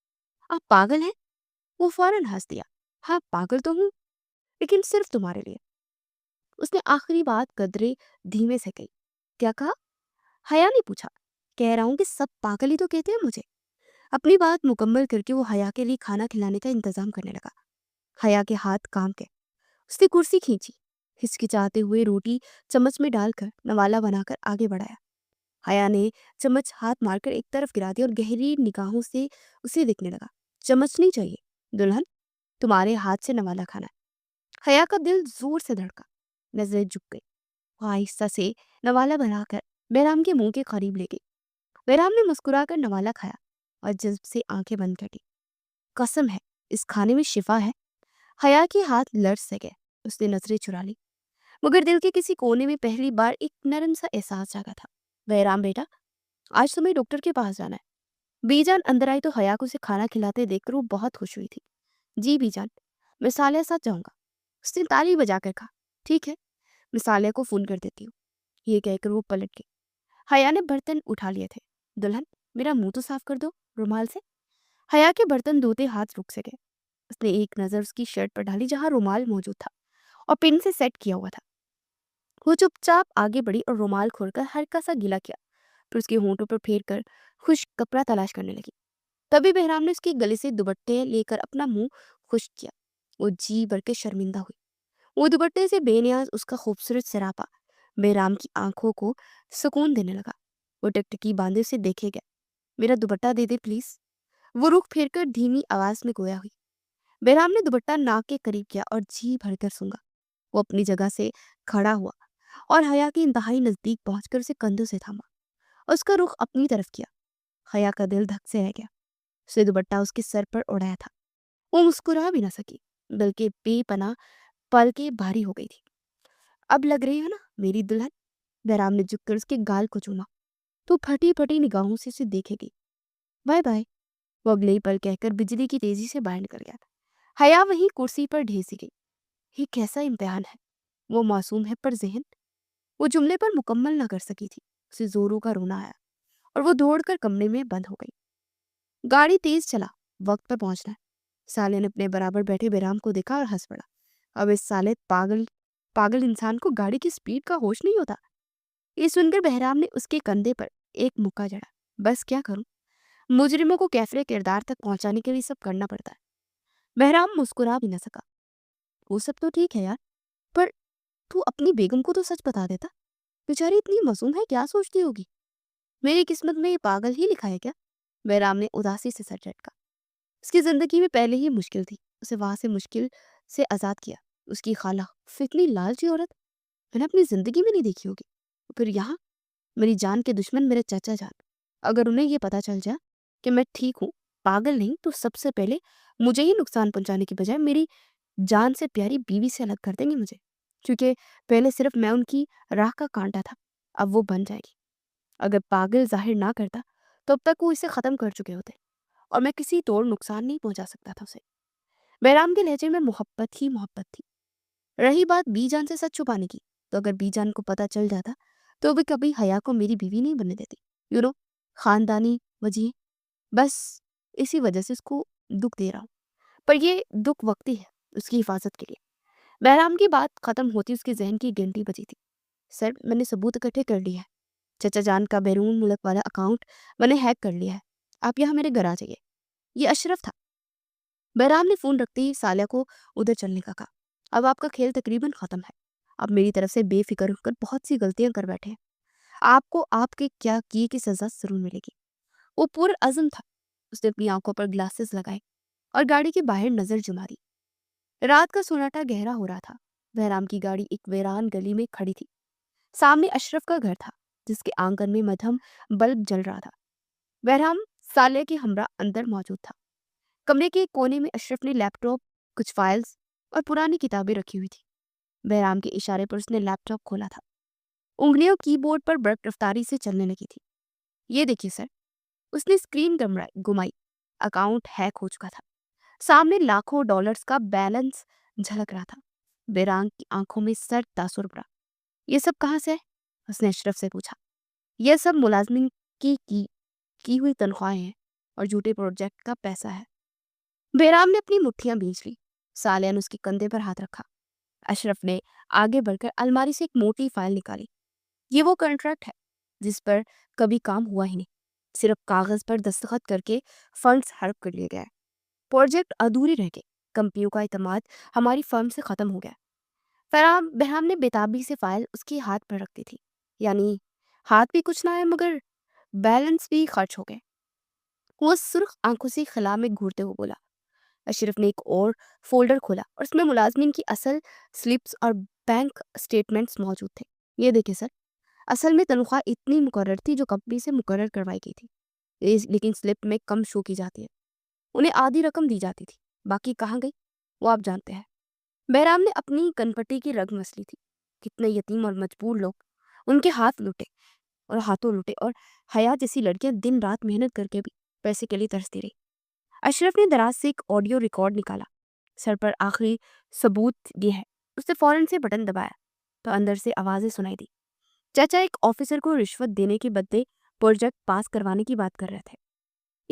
आप पागल हैं? वो फौरन हंस दिया। हाँ, पागल तो हूँ, लेकिन सिर्फ तुम्हारे लिए। उसने आखिरी बात कदरे धीमे से कही। क्या कहा? हया ने पूछा। कह रहा हूं कि सब पागल ही तो कहते हैं मुझे। अपनी बात मुकम्मल करके वो हया के लिए खाना खिलाने का इंतजाम करने लगा। हया के हाथ काम के। उसने कुर्सी खींची, हिचकिचाते हुए रोटी चम्मच में डालकर नवाला बनाकर आगे बढ़ाया। हया ने चम्मच हाथ मारकर एक तरफ गिरा दिया और गहरी निगाहों से उसे देखने लगा। चम्मच नहीं चाहिए दुल्हन, तुम्हारे हाथ से नवाला खाना है। हया का दिल जोर से धड़का, नजरें झुक गई। वो आहिस्ता से नवाला बनाकर बैराम के मुंह के करीब ले गई। बैराम ने मुस्कुराकर नवाला खाया और जज्ब से आंखें बंद कर ली। कसम है, इस खाने में शिफा है। हया के हाथ लड़ से गए। उसने नजरें चुरा ली, मगर दिल के किसी कोने में पहली बार एक नरम सा एहसास जागा था। बैराम बेटा, आज तुम्हें डॉक्टर के पास जाना है। बीजान अंदर आई तो हया को उसे खाना खिलाते देखकर वो बहुत खुश हुई थी। जी बीजान, मैं सालिया साथ जाऊंगा। उसने ताली बजाकर कहा। ठीक है, मैं सालिया को फोन कर देती हूँ। ये कहकर वो पलट गई। हया ने बर्तन उठा लिए थे। दुल्हन, मेरा मुंह तो साफ कर दो रुमाल से। हया के बर्तन धोते हाथ रुक से गए। उसने एक नजर उसकी शर्ट पर डाली जहां रुमाल मौजूद था और पिन से सेट किया हुआ था। वो चुपचाप आगे बढ़ी और रुमाल खोलकर हल्का सा गीला किया, फिर उसके होंठों पर फेर कर खुश्क कपड़ा तलाश करने लगी। तभी बहराम ने उसके गले से दुपट्टे लेकर अपना मुंह खुश्क किया। वो जी भर के शर्मिंदा हुई। वो दुपट्टे से बेनियाज उसका खूबसूरत सरापा बहराम की आंखों को सुकून देने लगा। वो टकटकी बांधे उसे देखे गया। मेरा दुपट्टा दे दे प्लीज। वो रुख फेर कर धीमी आवाज में गोया हुई। बहराम ने दुपट्टा नाक के करीब किया और जी भरकर सूंघा। वो अपनी जगह से खड़ा हुआ और हया के इंतहाई नजदीक पहुंचकर उसे कंधों से थामा और उसका रुख अपनी तरफ किया। हया का दिल धक से रह गया। उसने दुपट्टा उसके सर पर उड़ाया था। वो मुस्कुरा भी ना सकी, बल्कि बेपनाह पलकें भारी हो गई थी। अब लग रही है ना मेरी दुल्हन? बहराम ने झुककर उसके गाल को चूमा। तो फटी फटी निगाहों से उसे देखेगी। Bye bye. वो अगले ही पल कहकर बिजली की तेजी से बाहर निकल गया। हया वहीं कुर्सी पर ढेसी गई। ये कैसा इम्तिहान है? वो मासूम है पर जहन। वो जुमले पर मुकम्मल ना कर सकी थी। उसे जोरों का रोना आया और वो दौड़कर कमरे में बंद हो गई। गाड़ी तेज चला, वक्त पर पहुंचना है। साले ने अपने बराबर बैठे बेराम को देखा और हंस पड़ा। अब इस साले पागल पागल इंसान को गाड़ी की स्पीड का होश नहीं होता। ये सुनकर बहराम ने उसके कंधे पर एक मुक्का जड़ा। बस क्या करूं, मुजरिमों को कैफरे किरदार तक पहुंचाने के लिए सब करना पड़ता है। बहराम मुस्कुरा भी न सका। वो सब तो ठीक है यार, पर तू अपनी बेगम को तो सच बता देता। बेचारी इतनी मासूम है, क्या सोचती होगी? मेरी किस्मत में ये पागल ही लिखा है क्या? बहराम ने उदासी से सर झटका। उसकी जिंदगी में पहले ही मुश्किल थी, उसे वहां से मुश्किल से आजाद किया। उसकी खाला, फितनी लालची औरत, मैंने अपनी जिंदगी में नहीं देखी होगी। फिर यहाँ मेरी जान के दुश्मन मेरे चाचा जान। अगर उन्हें ये पता चल जाए कि मैं ठीक हूँ, पागल नहीं, तो सबसे पहले मुझे ही नुकसान पहुंचाने की बजाय मेरी جان سے پیاری بیوی سے الگ کر دیں گے مجھے، کیونکہ پہلے صرف میں ان کی راہ کا کانٹا تھا، اب وہ بن جائے گی۔ اگر پاگل ظاہر نہ کرتا تو اب تک وہ اسے ختم کر چکے ہوتے، اور میں کسی توڑ نقصان نہیں پہنچا سکتا تھا اسے۔ بہرام کے لہجے میں محبت ہی محبت تھی۔ رہی بات بی جان سے سچ چھپانے کی، تو اگر بی جان کو پتہ چل جاتا تو وہ کبھی حیا کو میری بیوی نہیں بننے دیتی۔ خاندانی وجہ، بس اسی وجہ سے اس کو دکھ دے رہا ہوں، پر یہ دکھ وقتی ہے، اس کی حفاظت کے لیے۔ بہرام کی بات ختم ہوتی اس کے ذہن کی گھنٹی بجی تھی۔ سر، میں نے ثبوت اکٹھے کر لیا ہے۔ چچا جان کا بیرون ملک والا اکاؤنٹ میں نے ہیک کر لیا ہے۔ آپ یہاں میرے گھر آ جائیے۔ یہ اشرف تھا۔ بہرام نے فون رکھتے ہی سالیہ کو ادھر چلنے کا کہا۔ اب آپ کا کھیل تقریباً ختم ہے۔ آپ میری طرف سے بے فکر ہو کر بہت سی غلطیاں کر بیٹھے ہیں۔ آپ کو آپ کے کیا کیے کی سزا ضرور ملے گی۔ وہ پورا عزم تھا۔ اس نے اپنی آنکھوں پر گلاسز لگائے اور گاڑی کے باہر نظر جما دی۔ رات کا سناٹا گہرا ہو رہا تھا۔ بہرام کی گاڑی ایک ویران گلی میں کھڑی تھی۔ سامنے اشرف کا گھر تھا، جس کے آنگن میں مدھم بلب جل رہا تھا۔ بہرام سالیہ کے ہمراہ اندر موجود تھا۔ کمرے کے ایک کونے میں اشرف نے لیپ ٹاپ، کچھ فائلز اور پرانی کتابیں رکھی ہوئی تھی۔ بہرام کے اشارے پر اس نے لیپ ٹاپ کھولا تھا۔ انگلیاں کی بورڈ پر برق رفتاری سے چلنے لگی تھی۔ یہ دیکھیے سر، اس نے اسکرین گھمائی۔ اکاؤنٹ ہیک ہو چکا تھا۔ سامنے لاکھوں ڈالرز کا بیلنس جھلک رہا تھا۔ بہرام کی آنکھوں میں سرد تاثر پڑا۔ یہ سب کہاں سے ہے؟ اس نے اشرف سے پوچھا۔ یہ سب ملازمین کی ہوئی تنخواہیں ہیں اور جھوٹے پروجیکٹ کا پیسہ ہے۔ بہرام نے اپنی مٹھیاں بیچ لی۔ سالیہ نے اس کے کندھے پر ہاتھ رکھا۔ اشرف نے آگے بڑھ کر الماری سے ایک موٹی فائل نکالی۔ یہ وہ کنٹریکٹ ہے جس پر کبھی کام ہوا ہی نہیں، صرف کاغذ پر دستخط کر کے فنڈز ہڑپ کر لیے گئے۔ پروجیکٹ ادھوری رہ گئے۔ کمپنیوں کا اعتماد ہماری فرم سے ختم ہو گیا۔ بہرام نے بےتابی سے فائل اس کے ہاتھ پر رکھتی تھی۔ یعنی ہاتھ بھی کچھ نہ ہے مگر بیلنس بھی خرچ ہو گئے۔ وہ سرخ آنکھوں سے خلا میں گھورتے ہوئے بولا۔ اشرف نے ایک اور فولڈر کھولا اور اس میں ملازمین کی اصل سلپس اور بینک سٹیٹمنٹس موجود تھے۔ یہ دیکھیں سر، اصل میں تنخواہ اتنی مقرر تھی جو کمپنی سے مقرر کروائی گئی تھی، لیکن سلپ میں کم شو کی جاتی ہے۔ انہیں آدھی رقم دی جاتی تھی، باقی کہاں گئی وہ آپ جانتے ہیں۔ بہرام نے اپنی کنپٹی کی رگ مسلی تھی۔ کتنے یتیم اور مجبور لوگ ان کے ہاتھوں لوٹے اور حیا جیسی لڑکیاں دن رات محنت کر کے بھی پیسے کے لیے ترستی رہی۔ اشرف نے دراز سے ایک آڈیو ریکارڈ نکالا۔ سر، پر آخری ثبوت یہ ہے۔ اس نے فوراً سے بٹن دبایا تو اندر سے آوازیں سنائی دی۔ چچا ایک آفیسر کو رشوت دینے کے بدلے پروجیکٹ پاس کروانے کی بات کر رہے تھے۔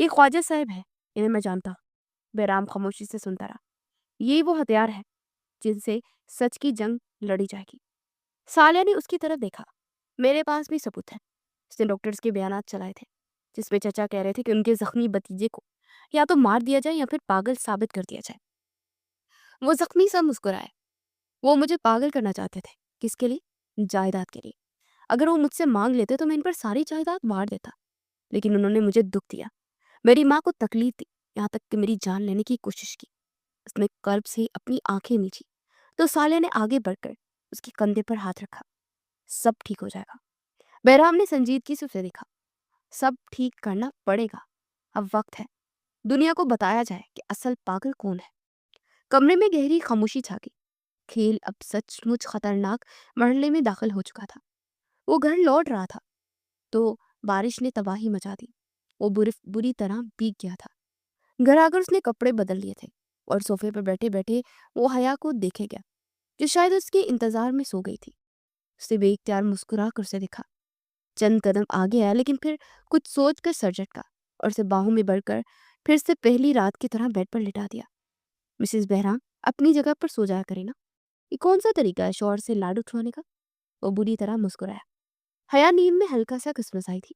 یہ خواجہ صاحب ہے، انہیں میں جانتا ہوں۔ بہرام خاموشی سے سنتا رہا۔ یہ وہ ہتھیار ہے جن سے سچ کی جنگ لڑی جائے گی۔ سالیہ نے اس کی طرف دیکھا۔ میرے پاس بھی ثبوت ہے۔ اس نے ڈاکٹرز کے بیانات چلائے تھے، جس میں چچا کہہ رہے تھے کہ ان کے زخمی بھتیجے کو یا تو مار دیا جائے یا پھر پاگل ثابت کر دیا جائے۔ وہ زخمی سا مسکرائے۔ وہ مجھے پاگل کرنا چاہتے تھے۔ کس کے لیے؟ جائیداد کے لیے۔ اگر وہ مجھ سے مانگ لیتے تو میں ان پر ساری جائیداد مار دیتا، لیکن انہوں نے مجھے دکھ دیا، میری ماں کو تکلیف دی، یہاں تک کہ میری جان لینے کی کوشش کی۔ اس نے قلب سے اپنی آنکھیں میچھی تو سالیہ نے آگے بڑھ کر اس کے کندھے پر ہاتھ رکھا۔ سب ٹھیک ہو جائے گا۔ بہرام نے سنجیدگی سے اسے دیکھا۔ سب ٹھیک کرنا پڑے گا۔ اب وقت ہے دنیا کو بتایا جائے کہ اصل پاگل کون ہے۔ کمرے میں گہری خاموشی چھا گئی۔ کھیل اب سچ مچ خطرناک مرحلے میں داخل ہو چکا تھا۔ وہ گھر لوٹ رہا تھا تو بارش نے تباہی مچا دی۔ وہ بری طرح بھیگ گیا تھا۔ گھر آ کر اس نے کپڑے بدل لیے تھے اور صوفے پر بیٹھے بیٹھے وہ حیا کو دیکھے گیا، جو شاید اس کے انتظار میں سو گئی تھی۔ اس نے بے اختیار مسکرا کر اسے دیکھا۔ چند قدم آگے آیا لیکن پھر کچھ سوچ کر سر جھٹکا اور اسے باہوں میں بڑھ کر پھر سے پہلی رات کی طرح بیڈ پر لٹا دیا۔ مسز بہرام اپنی جگہ پر سو جایا کرے نا، یہ کون سا طریقہ ہے شوہر سے لاڈ اٹھوانے کا؟ وہ بری طرح مسکرایا۔ حیا نیند میں ہلکا سا کسمسائی تھی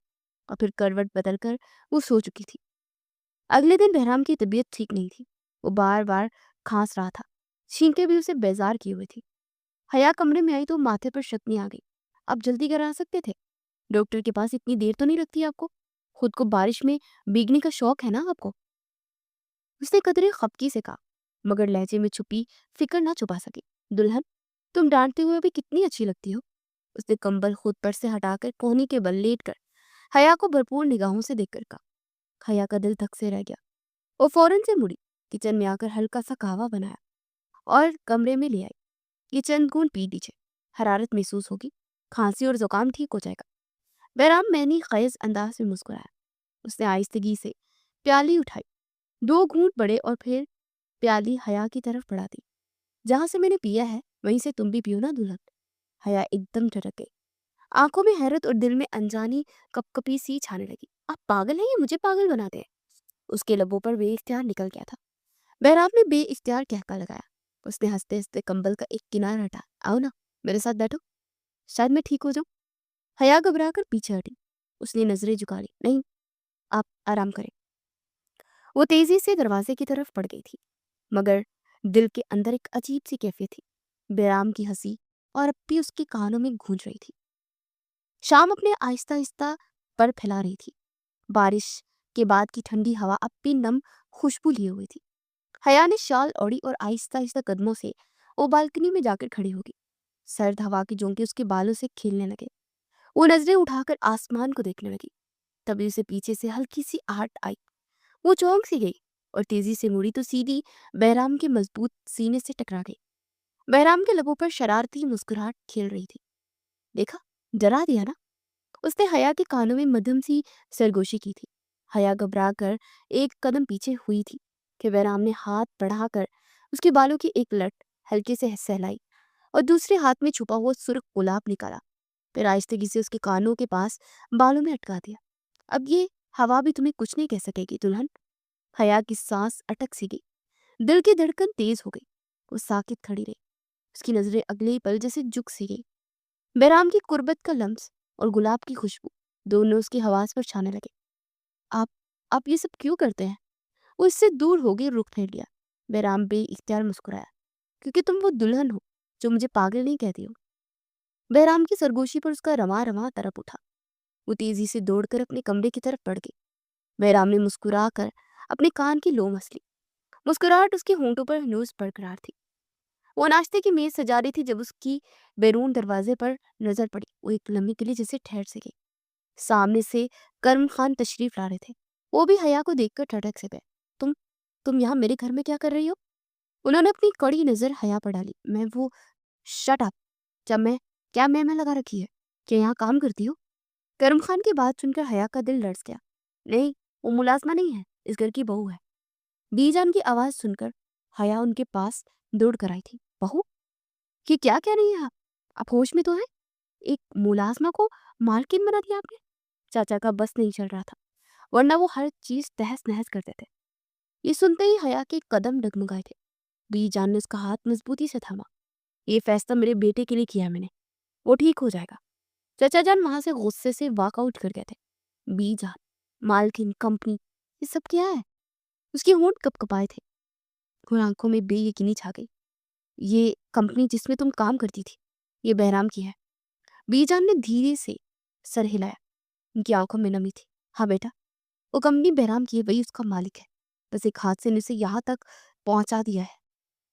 اور پھر کروٹ بدل کر وہ سو چکی تھی۔ اگلے دن بہرام کی طبیعت ٹھیک نہیں تھی۔ وہ بار بار کھانس رہا تھا۔ چھینکیں بھی اسے بیزار کیے ہوئے تھی۔ حیا کمرے میں آئی تو ماتھے پر شکنی آ گئی۔ آپ جلدی کرا سکتے تھے، ڈاکٹر کے پاس اتنی دیر تو نہیں لگتی آپ کو؟ خود کو بارش میں بھیگنے کا شوق ہے نا آپ کو؟ اس نے قدرے خفگی سے کہا، مگر لہجے میں چھپی فکر نہ چھپا سکی۔ دلہن، تم ڈانٹتے ہوئے بھی کتنی اچھی لگتی ہو۔ اس نے کمبل خود پر سے ہٹا کر کوہنی کے بل لیٹ کر حیا کو بھرپور نگاہوں سے دیکھ کر کہا۔ حیا کا دل دھک سے رہ گیا۔ وہ فوراً سے مڑی، کچن میں آ کر ہلکا سا قہوہ بنایا और कमरे में ले आई। ये चंद घूंट पी लीजिए, हरारत महसूस होगी, खांसी और जुकाम ठीक हो जाएगा। बहराम मैंने खैज अंदाज में मुस्कुराया। उसने आहिस्तगी से प्याली उठाई, 2 घूंट बड़े और फिर प्याली हया की तरफ बढ़ा दी। जहां से मैंने पिया है वहीं से तुम भी पियो ना दुल्हन। हया एकदम टरक गई, आंखों में हैरत और दिल में अनजानी कपकपी सी छाने लगी। आप पागल हैं या मुझे पागल बनाते हैं? उसके लबों पर बेइख्तियार निकल गया था। बहराम ने बेइख्तियार कहका लगाया। उसने हंसते हंसते कंबल का एक किनारा हटा, आओ ना मेरे साथ बैठो, शायद मैं ठीक हो जाऊं। हया घबरा कर पीछे हटी। उसने नजरें झुका ली, नहीं, आप आराम करें। वो तेजी से दरवाजे की तरफ बढ़ गई थी, मगर दिल के अंदर एक अजीब सी कैफियत थी। बेराम की हंसी और अब भी उसके कानों में गूंज रही थी। शाम अपने आहिस्ता आहिस्ता पर फैला रही थी। बारिश के बाद की ठंडी हवा अब भी नम खुशबू लिए हुई थी। हया ने शाल ओढ़ी और आहिस्ता आहिस्ता कदमों से वो बालकनी में जाकर खड़ी होगी। सर्द हवा के झोंके उसके बालों से खेलने लगे। वो नजरें उठाकर आसमान को देखने लगी। तभी उसे पीछे से हल्की सी आहट आई। वो चौंक सी गई और तेजी से मुड़ी तो सीधी बहराम के मजबूत सीने से टकरा गई। बहराम के लबों पर शरारती मुस्कुराहट खेल रही थी। देखा, डरा दिया ना? उसने हया के कानों में मध्यम सी सरगोशी की थी। हया घबरा कर एक कदम पीछे हुई थी कि बहराम ने हाथ बढ़ाकर उसके बालों की एक लट हल्के से सहलाई और दूसरे हाथ में छुपा हुआ सुर्ख गुलाब निकाला। फिर आहिस्तगी से उसके कानों के पास बालों में अटका दिया। अब ये हवा भी तुम्हें कुछ नहीं कह सकेगी दुल्हन। हया की सांस अटक सी गई, दिल की धड़कन तेज हो गई। वो साकित खड़ी रही, उसकी नजरें अगले ही पल जैसे झुक सी गई। बहराम की कुर्बत का लम्स और गुलाब की खुशबू दोनों उसकी हवास पर छाने लगे। आप आप ये सब क्यों करते हैं? वो इससे दूर हो गई, रुख फेर लिया। बहराम बेइख्तियार मुस्कुराया, क्योंकि तुम वो दुल्हन हो जो मुझे पागल नहीं कहती हो। बहराम की सरगोशी पर उसका रमा रमा तरप उठा। वो तेजी से दौड़कर अपने कमरे की तरफ बढ़ गई। बहराम ने मुस्कुरा कर अपने कान की लो मस ली। मुस्कुराहट उसके होंठों पर हनूस बरकरार थी। वो नाश्ते की मेज सजा रही थी जब उसकी बैरून दरवाजे पर नजर पड़ी। वो एक लम्हे के लिए जैसे ठहर से गई। सामने से कर्म खान तशरीफ ला रहे थे। वो भी हया को देखकर ठटक से गए। तुम तुम यहाँ मेरे घर में क्या कर रही हो? उन्होंने अपनी कड़ी नजर हया पर डाली। मैं वो शट अप। जब मैं क्या मैं लगा रखी है? क्या यहाँ काम करती हो? कर्म खान की बात सुनकर हया का दिल लड़स गया। नहीं, वो मुलाजमा नहीं है, इस घर की बहू है। बीजान की आवाज सुनकर हया उनके पास दौड़ कर आई थी। बहू? ये क्या कह रही है आप होश में तो है? एक मुलाजमा को मालकिन बना दिया आपने? चाचा का बस नहीं चल रहा था, वरना वो हर चीज तहस नहस करते थे। ये सुनते ही हया के कदम डगमगाए थे। बीजान ने उसका हाथ मजबूती से थामा। ये फैसला मेरे बेटे के लिए किया मैंने, वो ठीक हो जाएगा। चाचा जान वहां से गुस्से से वॉकआउट कर गए थे। बीजान, मालकिन, कंपनी, ये सब क्या है? उसकी होंठ कपकपाए थे और आंखों में बेयकीनी छा गई। ये कंपनी जिसमें तुम काम करती थी, ये बहराम की है। बीजान ने धीरे से सर हिलाया। उनकी आंखों में नमी थी। हाँ बेटा, वो कंपनी बहराम की है, वही उसका मालिक है। बस एक हादसे ने उसे यहाँ तक पहुंचा दिया है।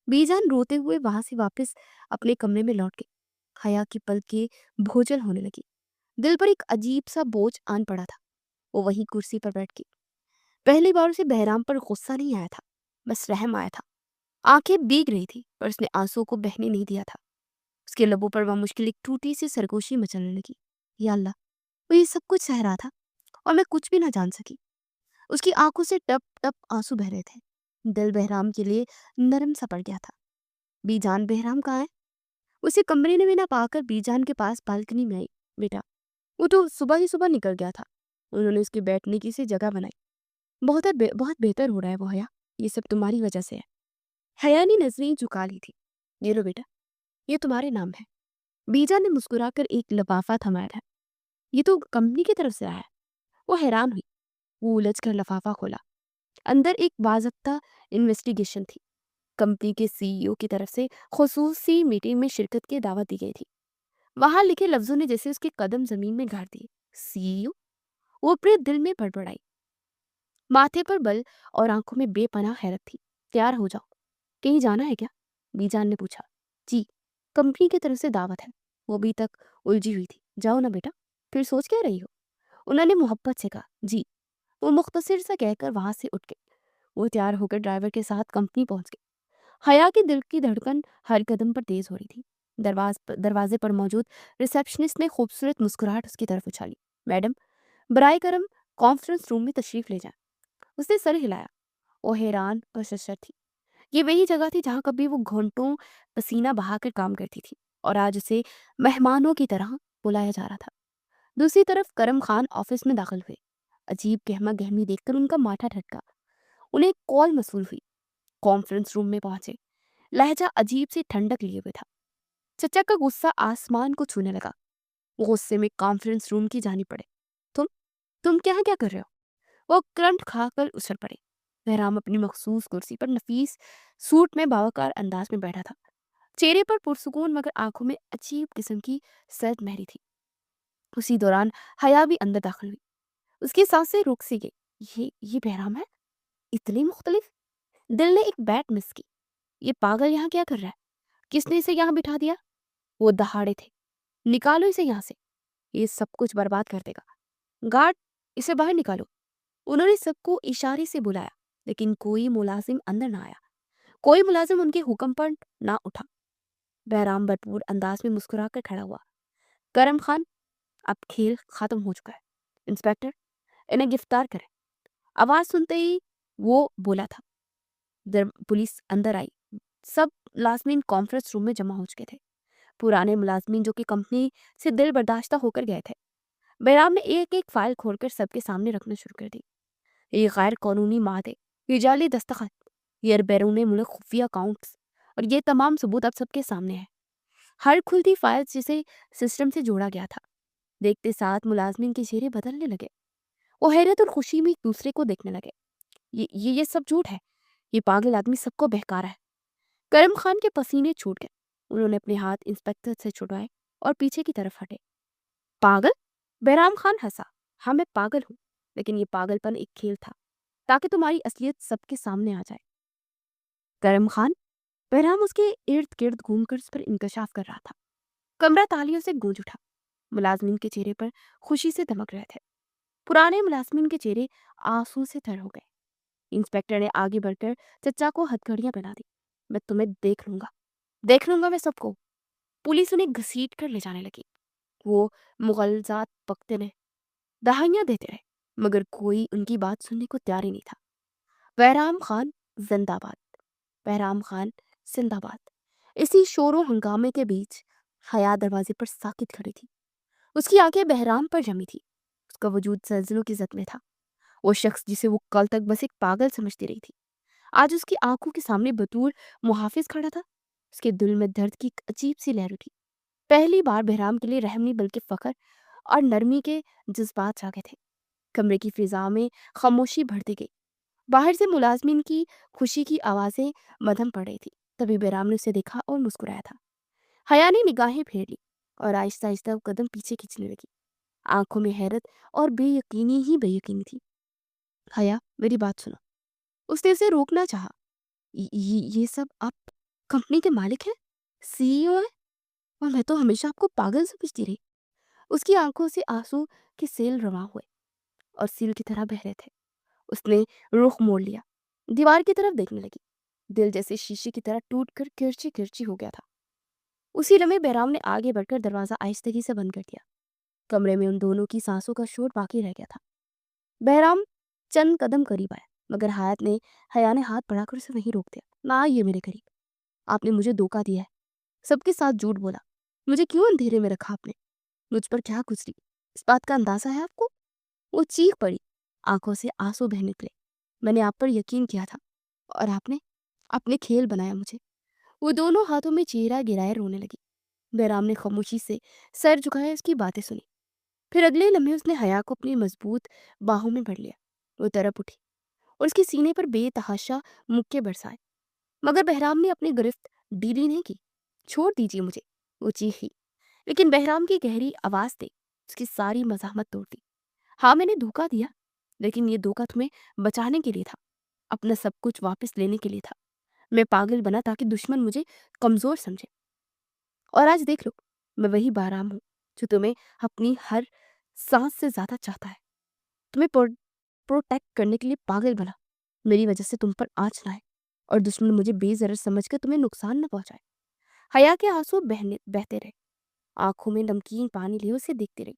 बीजान रोते हुए वहां से वापस अपने कमरे में लौट गई। हया की पलकें भोजल होने लगी। दिल पर एक अजीब सा बोझ आन पड़ा था। वो वहीं कुर्सी पर बैठ गई। पहली बार उसे बहराम पर गुस्सा नहीं आया था, बस रहम आया था। आंखें भीग रही थी पर उसने आंसुओं को बहने नहीं दिया था। उसके लबों पर वह मुश्किल एक टूटी सी सरगोशी मचलने लगी। या अल्लाह, वो ये सब कुछ सह रहा था और मैं कुछ भी ना जान सकी। उसकी आंखों से टप टप आंसू बह रहे थे। दिल बहराम के लिए नरम सा पड़ गया था। बीजान, बहराम कहाँ है? उसे कमरे में ना पाकर बीजान के पास बालकनी में आई। बेटा, वो तो सुबह ही सुबह निकल गया था। उन्होंने उसके बैठने की सी जगह बनाई। बहुत बेहतर हो रहा है वो हया, ये सब तुम्हारी वजह से है। हया ने नजरें झुका ली थी। ये लो बेटा, ये तुम्हारे नाम है। बीजा ने मुस्कुराकर एक लिफाफा थमाया था। ये तो कंपनी की तरफ से आया है। वो हैरान हुई। वो उलझ कर लिफाफा खोला। अंदर एक बाज़ाब्ता इन्वेस्टिगेशन थी। कंपनी के सीईओ की तरफ से खुसूसी मीटिंग में शिरकत की दावत दी गई थी। वहां लिखे लफ्जों ने जैसे उसके कदम जमीन में गाड़ दिए। सीईओ? वो अपने दिल में बड़बड़ाई। माथे पर बल और आंखों में बेपनाह हैरत थी। तैयार हो जाओ, कहीं जाना है क्या? बीजान ने पूछा। जी, कंपनी की तरफ से दावत है। वो अभी तक उलझी हुई थी। जाओ ना बेटा, फिर सोच क्या रही हो? उन्होंने मोहब्बत से कहा। जी। वो मुख्तसर सा कहकर वहां से उठ गई। वो तैयार होकर ड्राइवर के साथ कंपनी पहुंच गई। حیا کے دل کی دھڑکن ہر قدم پر تیز ہو رہی تھی۔ دروازے پر موجود ریسیپشنسٹ نے خوبصورت مسکراہٹ اس کی طرف اچھالی۔ میڈم، برائے کرم کانفرنس روم میں تشریف لے جائیں۔ اس نے سر ہلایا۔ وہ حیران اور شرشر تھی۔ یہ وہی جگہ تھی جہاں کبھی وہ گھنٹوں پسینہ بہا کر کام کرتی تھی، اور آج اسے مہمانوں کی طرح بلایا جا رہا تھا۔ دوسری طرف کرم خان آفس میں داخل ہوئے۔ عجیب گہما گہمی دیکھ کر ان کا ماتھا ٹھٹکا۔ انہیں ایک کال موصول ہوئی۔ کانفرنس روم میں پہنچے۔ لہجہ عجیب سی ٹھنڈک لیے ہوئے تھا۔ چچا کا غصہ آسمان کو چھونے لگا۔ وہ غصے میں کانفرنس روم کی جانب پڑے۔ تم تم کیا کر رہے ہو؟ وہ کرنٹ کھا کر اچھل پڑے۔ بہرام اپنی مخصوص کرسی پر نفیس سوٹ میں باوقار انداز میں بیٹھا تھا۔ چہرے پر پرسکون مگر آنکھوں میں عجیب قسم کی سرد مہری تھی۔ اسی دوران حیا بھی اندر داخل ہوئی۔ اس کی سانسیں رک سی گئی۔ یہ بہرام ہے؟ اتنی مختلف؟ دل نے ایک بیٹ مس کی۔ یہ پاگل یہاں کیا کر رہا ہے؟ کس نے اسے یہاں بٹھا دیا؟ وہ دہاڑے تھے۔ نکالو اسے یہاں سے، یہ سب کچھ برباد کر دے گا۔ گارڈ، اسے باہر نکالو۔ انہوں نے سب کو اشارے سے بلایا، لیکن کوئی ملازم اندر نہ آیا۔ کوئی ملازم ان کے حکم پر نہ اٹھا۔ بہرام بھرپور انداز میں مسکرا کر کھڑا ہوا۔ کرم خان، اب کھیل ختم ہو چکا ہے۔ انسپیکٹر، انہیں گرفتار کریں۔ آواز سنتے ہی وہ بولا تھا۔ پولیس اندر آئی۔ سب ملازمین کانفرنس روم میں جمع ہو چکے تھے۔ پرانے ملازمین جو کہ کمپنی سے دل برداشتہ ہو کر گئے تھے۔ بہرام نے ایک ایک فائل کھول کر سب کے سامنے رکھنا شروع کر دی۔ یہ غیر قانونی مادے، یہ جعلی دستخط، یہ بیرون ملک خفیہ اکاؤنٹس، اور یہ تمام ثبوت اب سب کے سامنے ہے۔ ہر کھلتی فائل جسے سسٹم سے جوڑا گیا تھا۔ دیکھتے ساتھ ملازمین کے چہرے بدلنے لگے۔ وہ حیرت اور خوشی میں ایک دوسرے کو دیکھنے لگے۔ یہ سب جھوٹ ہے۔ یہ پاگل آدمی سب کو بہکا رہا ہے۔ کرم خان کے پسینے چھوٹ گئے۔ انہوں نے اپنے ہاتھ انسپیکٹر سے چھڑوائے اور پیچھے کی طرف ہٹے۔ پاگل؟ بہرام خان ہنسا۔ ہاں، میں پاگل ہوں، لیکن یہ پاگل پن ایک کھیل تھا تاکہ تمہاری اصلیت سب کے سامنے آ جائے۔ کرم خان؟ بہرام اس کے ارد گرد گھوم کر اس پر انکشاف کر رہا تھا۔ کمرہ تالیوں سے گونج اٹھا۔ ملازمین کے چہرے پر خوشی سے دمک رہے تھے۔ پرانے ملازمین کے چہرے آنسو سے تر ہو گئے۔ انسپیکٹر نے آگے بڑھ کر چچا کو ہتھ گھڑیاں پہنا دی۔ میں تمہیں دیکھ لوں گا میں سب کو۔ پولیس انہیں گھسیٹ کر لے جانے لگی۔ وہ مغلظات پکتے رہے، دہائیاں دیتے رہے، مگر کوئی ان کی بات سننے کو تیار ہی نہیں تھا۔ بہرام خان زندہ باد، بہرام خان زندہ باد۔ اسی شور و ہنگامے کے بیچ حیا دروازے پر ساکت کھڑی تھی۔ اس کی آنکھیں بہرام پر جمی تھی۔ اس کا وجود زلزلوں کی زد میں تھا۔ وہ شخص جسے وہ کل تک بس ایک پاگل سمجھتی رہی تھی، آج اس کی آنکھوں کے سامنے بطور محافظ کھڑا تھا۔ اس کے دل میں درد کی ایک عجیب سی لہر اٹھی۔ پہلی بار بہرام کے لیے رحم نہیں بلکہ فخر اور نرمی کے جذبات جاگے تھے۔ کمرے کی فضا میں خاموشی بڑھتی گئی۔ باہر سے ملازمین کی خوشی کی آوازیں مدھم پڑ رہی تھی۔ تبھی بہرام نے اسے دیکھا اور مسکرایا تھا۔ حیا نے نگاہیں پھیر لی اور آہستہ آہستہ قدم پیچھے کھینچنے لگی۔ آنکھوں میں حیرت اور بے یقینی تھی۔ حیا، میری بات سنو۔ اس نے اسے روکنا چاہا۔ یہ سب آپ کمپنی کے مالک ہیں، سی ای او ہیں، اور میں تو ہمیشہ آپ کو پاگل سمجھتی رہی۔ اس کی آنکھوں سے آنسو کے سیل رواں ہوئے اور سیل کی طرح بہ رہے تھے۔ اس نے رخ موڑ لیا، دیوار کی طرف دیکھنے لگی۔ دل جیسے شیشے کی طرح ٹوٹ کر کرچی کرچی ہو گیا تھا۔ اسی لمحے بہرام نے آگے بڑھ کر دروازہ آہستگی سے بند کر دیا۔ کمرے میں ان دونوں کی سانسوں کا شور باقی رہ گیا تھا۔ بہرام چند قدم قریب آیا، مگر حیا نے ہاتھ بڑھا کر اسے وہیں روک دیا۔ نہ آئیے میرے قریب، آپ نے مجھے دھوکہ دیا ہے، سب کے ساتھ جھوٹ بولا، مجھے کیوں اندھیرے میں رکھا آپ نے، مجھ پر کیا گزری، اس بات کا اندازہ ہے آپ کو؟ وہ چیخ پڑی، آنکھوں سے آنسو بہہ نکلے۔ میں نے آپ پر یقین کیا تھا اور آپ نے کھیل بنایا مجھے۔ وہ دونوں ہاتھوں میں چہرہ گرائے رونے لگی۔ بہرام نے خاموشی سے سر جھکائے اس کی باتیں سنی۔ پھر اگلے لمحے اس نے حیا کو اپنی مضبوط باہوں میں بھر لیا۔ وہ تڑپ اٹھی اور اس کے سینے پر بے تحاشا مکے برسائے، مگر بہرام نے اپنی گرفت ڈھیلی نہیں کی۔ چھوڑ دیجیے مجھے، وہ چیخی، لیکن بہرام کی گہری آواز نے اس کی ساری مزاحمت توڑ دی۔ ہاں، میں نے دھوکہ دیا، لیکن یہ دھوکہ تمہیں بچانے کے لیے تھا، اپنا سب کچھ واپس لینے کے لیے تھا۔ میں پاگل بنا تاکہ دشمن مجھے کمزور سمجھے، اور آج دیکھ لو، میں وہی بہرام ہوں جو تمہیں اپنی ہر سانس سے زیادہ چاہتا ہے، تمہیں پروٹیکٹ کرنے کے لیے پاگل بنا، میری وجہ سے تم پر آنچ نہ آئے۔ और दुश्मन मुझे बेज़रर समझकर तुम्हें नुकसान न पहुंचाए। हया के आंसू बहते रहे। आंखों में नमकीन पानी लिए उसे देखती रही।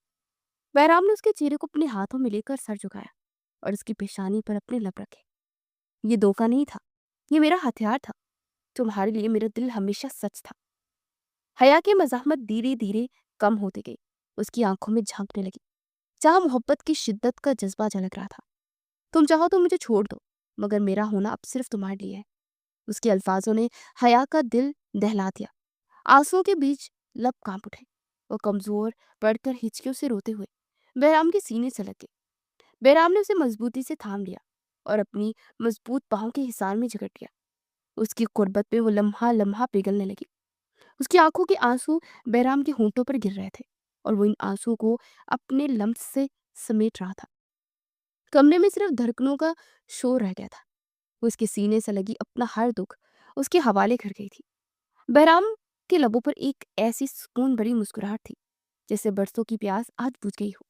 बहराम ने उसके चेहरे को अपने हाथों में लेकर सर झुकाया और उसकी पेशानी पर अपने लब रखे। ये धोखा नहीं था, ये मेरा हथियार था। तुम्हारे लिए मेरा दिल हमेशा सच था। हया की मज़ाहमत धीरे धीरे कम होती गई। उसकी आंखों में झांकने लगी, जहां मोहब्बत की शिद्दत का जज्बा झलक रहा था। तुम चाहो तो मुझे छोड़ दो, मगर मेरा होना अब सिर्फ तुम्हारे लिए है। उसके अल्फाजों ने हया का दिल दहला दिया। आंसुओं के बीच लब कांप उठे। वो कमजोर पड़कर हिचकियों से रोते हुए बहराम के सीने से लग गई। बहराम ने उसे मजबूती से थाम लिया और अपनी मजबूत बाहों के हिसार में जकड़ लिया। उसकी कुर्बत पे वो लम्हा लम्हा पिघलने लगी। उसकी आंखों के आंसू बहराम के होंठों पर गिर रहे थे और वो इन आंसुओं को अपने लम्स से समेट रहा था। कमरे में सिर्फ धड़कनों का शोर रह गया था। वो उसके सीने से लगी अपना हर दुख उसके हवाले कर गई थी। बहराम के लबों पर एक ऐसी सुकून भरी मुस्कुराहट थी, जैसे बरसों की प्यास आज बुझ गई हो।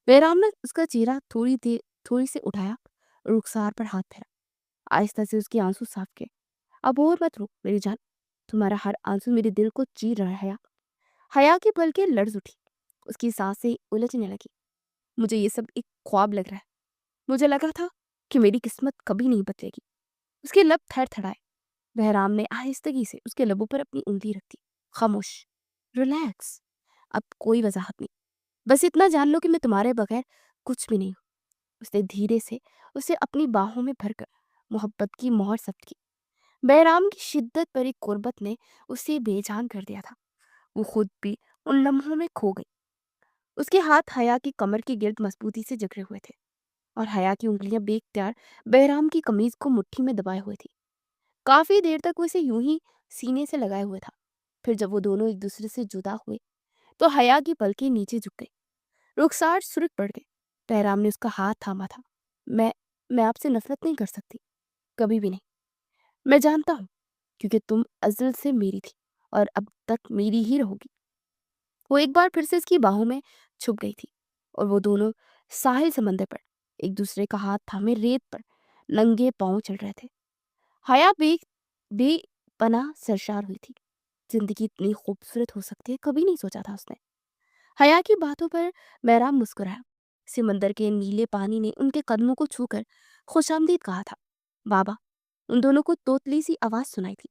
बहराम ने उसका चेहरा थोड़ी से उठाया और रुखसार पर हाथ फेरा। आहिस्ता से उसके आंसू साफ किए। अब और मत रो मेरी जान, तुम्हारा हर आंसू मेरे दिल को चीर रहा है। हया की पलकें लर्ज उठी। उसकी सांसें उलझने लगी। मुझे ये सब एक ख्वाब लग रहा है। मुझे लगा था कि मेरी किस्मत कभी नहीं बदलेगी। उसके लब थरथराए। बहराम ने आहिस्तगी से उसके लबों पर अपनी उंगली रख दी। खामोश, रिलैक्स, अब कोई वजाहत नहीं। बस इतना जान लो कि मैं तुम्हारे बगैर कुछ भी नहीं हूं। उसने धीरे से उसे अपनी बाहों में भरकर मोहब्बत की मोहर जब्त की। बहराम की शिद्दत भरी कुर्बत ने उसे बेजान कर दिया था। वो खुद भी उन लम्हों में खो गई। उसके हाथ हया की कमर के गिर्द मजबूती से जकड़े हुए थे और हया की उंगलियां बेख्तियार बहराम की कमीज को मुट्ठी में दबाए हुए थी। काफी देर तक वो इसे यूं ही सीने से लगाए हुए था। फिर जब वो दोनों एक दूसरे से जुदा हुए तो हया की पलकें नीचे झुक गई। रुखसार सुरख पड़ गई। बहराम ने उसका हाथ थामा था। मैं मैं आपसे नफरत नहीं कर सकती, कभी भी नहीं। मैं जानता हूं, क्योंकि तुम अज़ल से मेरी थी और अब तक मेरी ही रहोगी। वो एक बार फिर से इसकी बाहों में छुप गई थी और वो दोनों साहिल समंदर पर एक दूसरे का हाथ थामे रेत पर नंगे पांव चल रहे थे। हया बेपनाह सरशार हुई थी। जिंदगी इतनी खूबसूरत हो सकती है, कभी नहीं सोचा था उसने। हया की बातों पर बहराम मुस्कुराया। समंदर के नीले पानी ने उनके कदमों को छूकर खुशामदीद कहा था। बाबा, उन दोनों को तोतली सी आवाज सुनाई थी।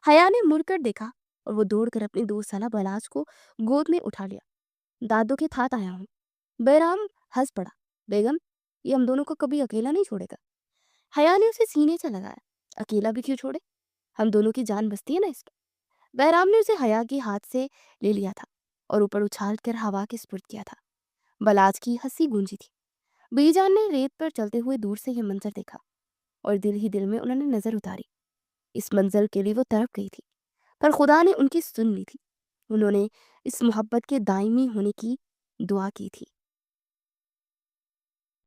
हया ने मुड़कर देखा और वो दौड़कर अपनी 2 साला बलाज को गोद में उठा लिया। दादू के साथ आया हूँ। बहराम हंस पड़ा। बेगम, ये हम दोनों को कभी अकेला नहीं छोड़ेगा। हया ने उसे सीने से लगाया। अकेला भी क्यों छोड़े, हम दोनों की जान बसती है ना इसमें। बहराम ने उसे हया के हाथ से ले लिया था और ऊपर उछाल कर हवा के सुपुर्द किया था। बलाज की हंसी गूंजी थी। बीजान ने रेत पर चलते हुए दूर से यह मंजर देखा और दिल ही दिल में उन्होंने नजर उतारी। इस मंजिल के लिए वो तड़प गई थी, पर खुदा ने उनकी सुन ली थी। उन्होंने इस मोहब्बत के दायमी होने की दुआ की थी।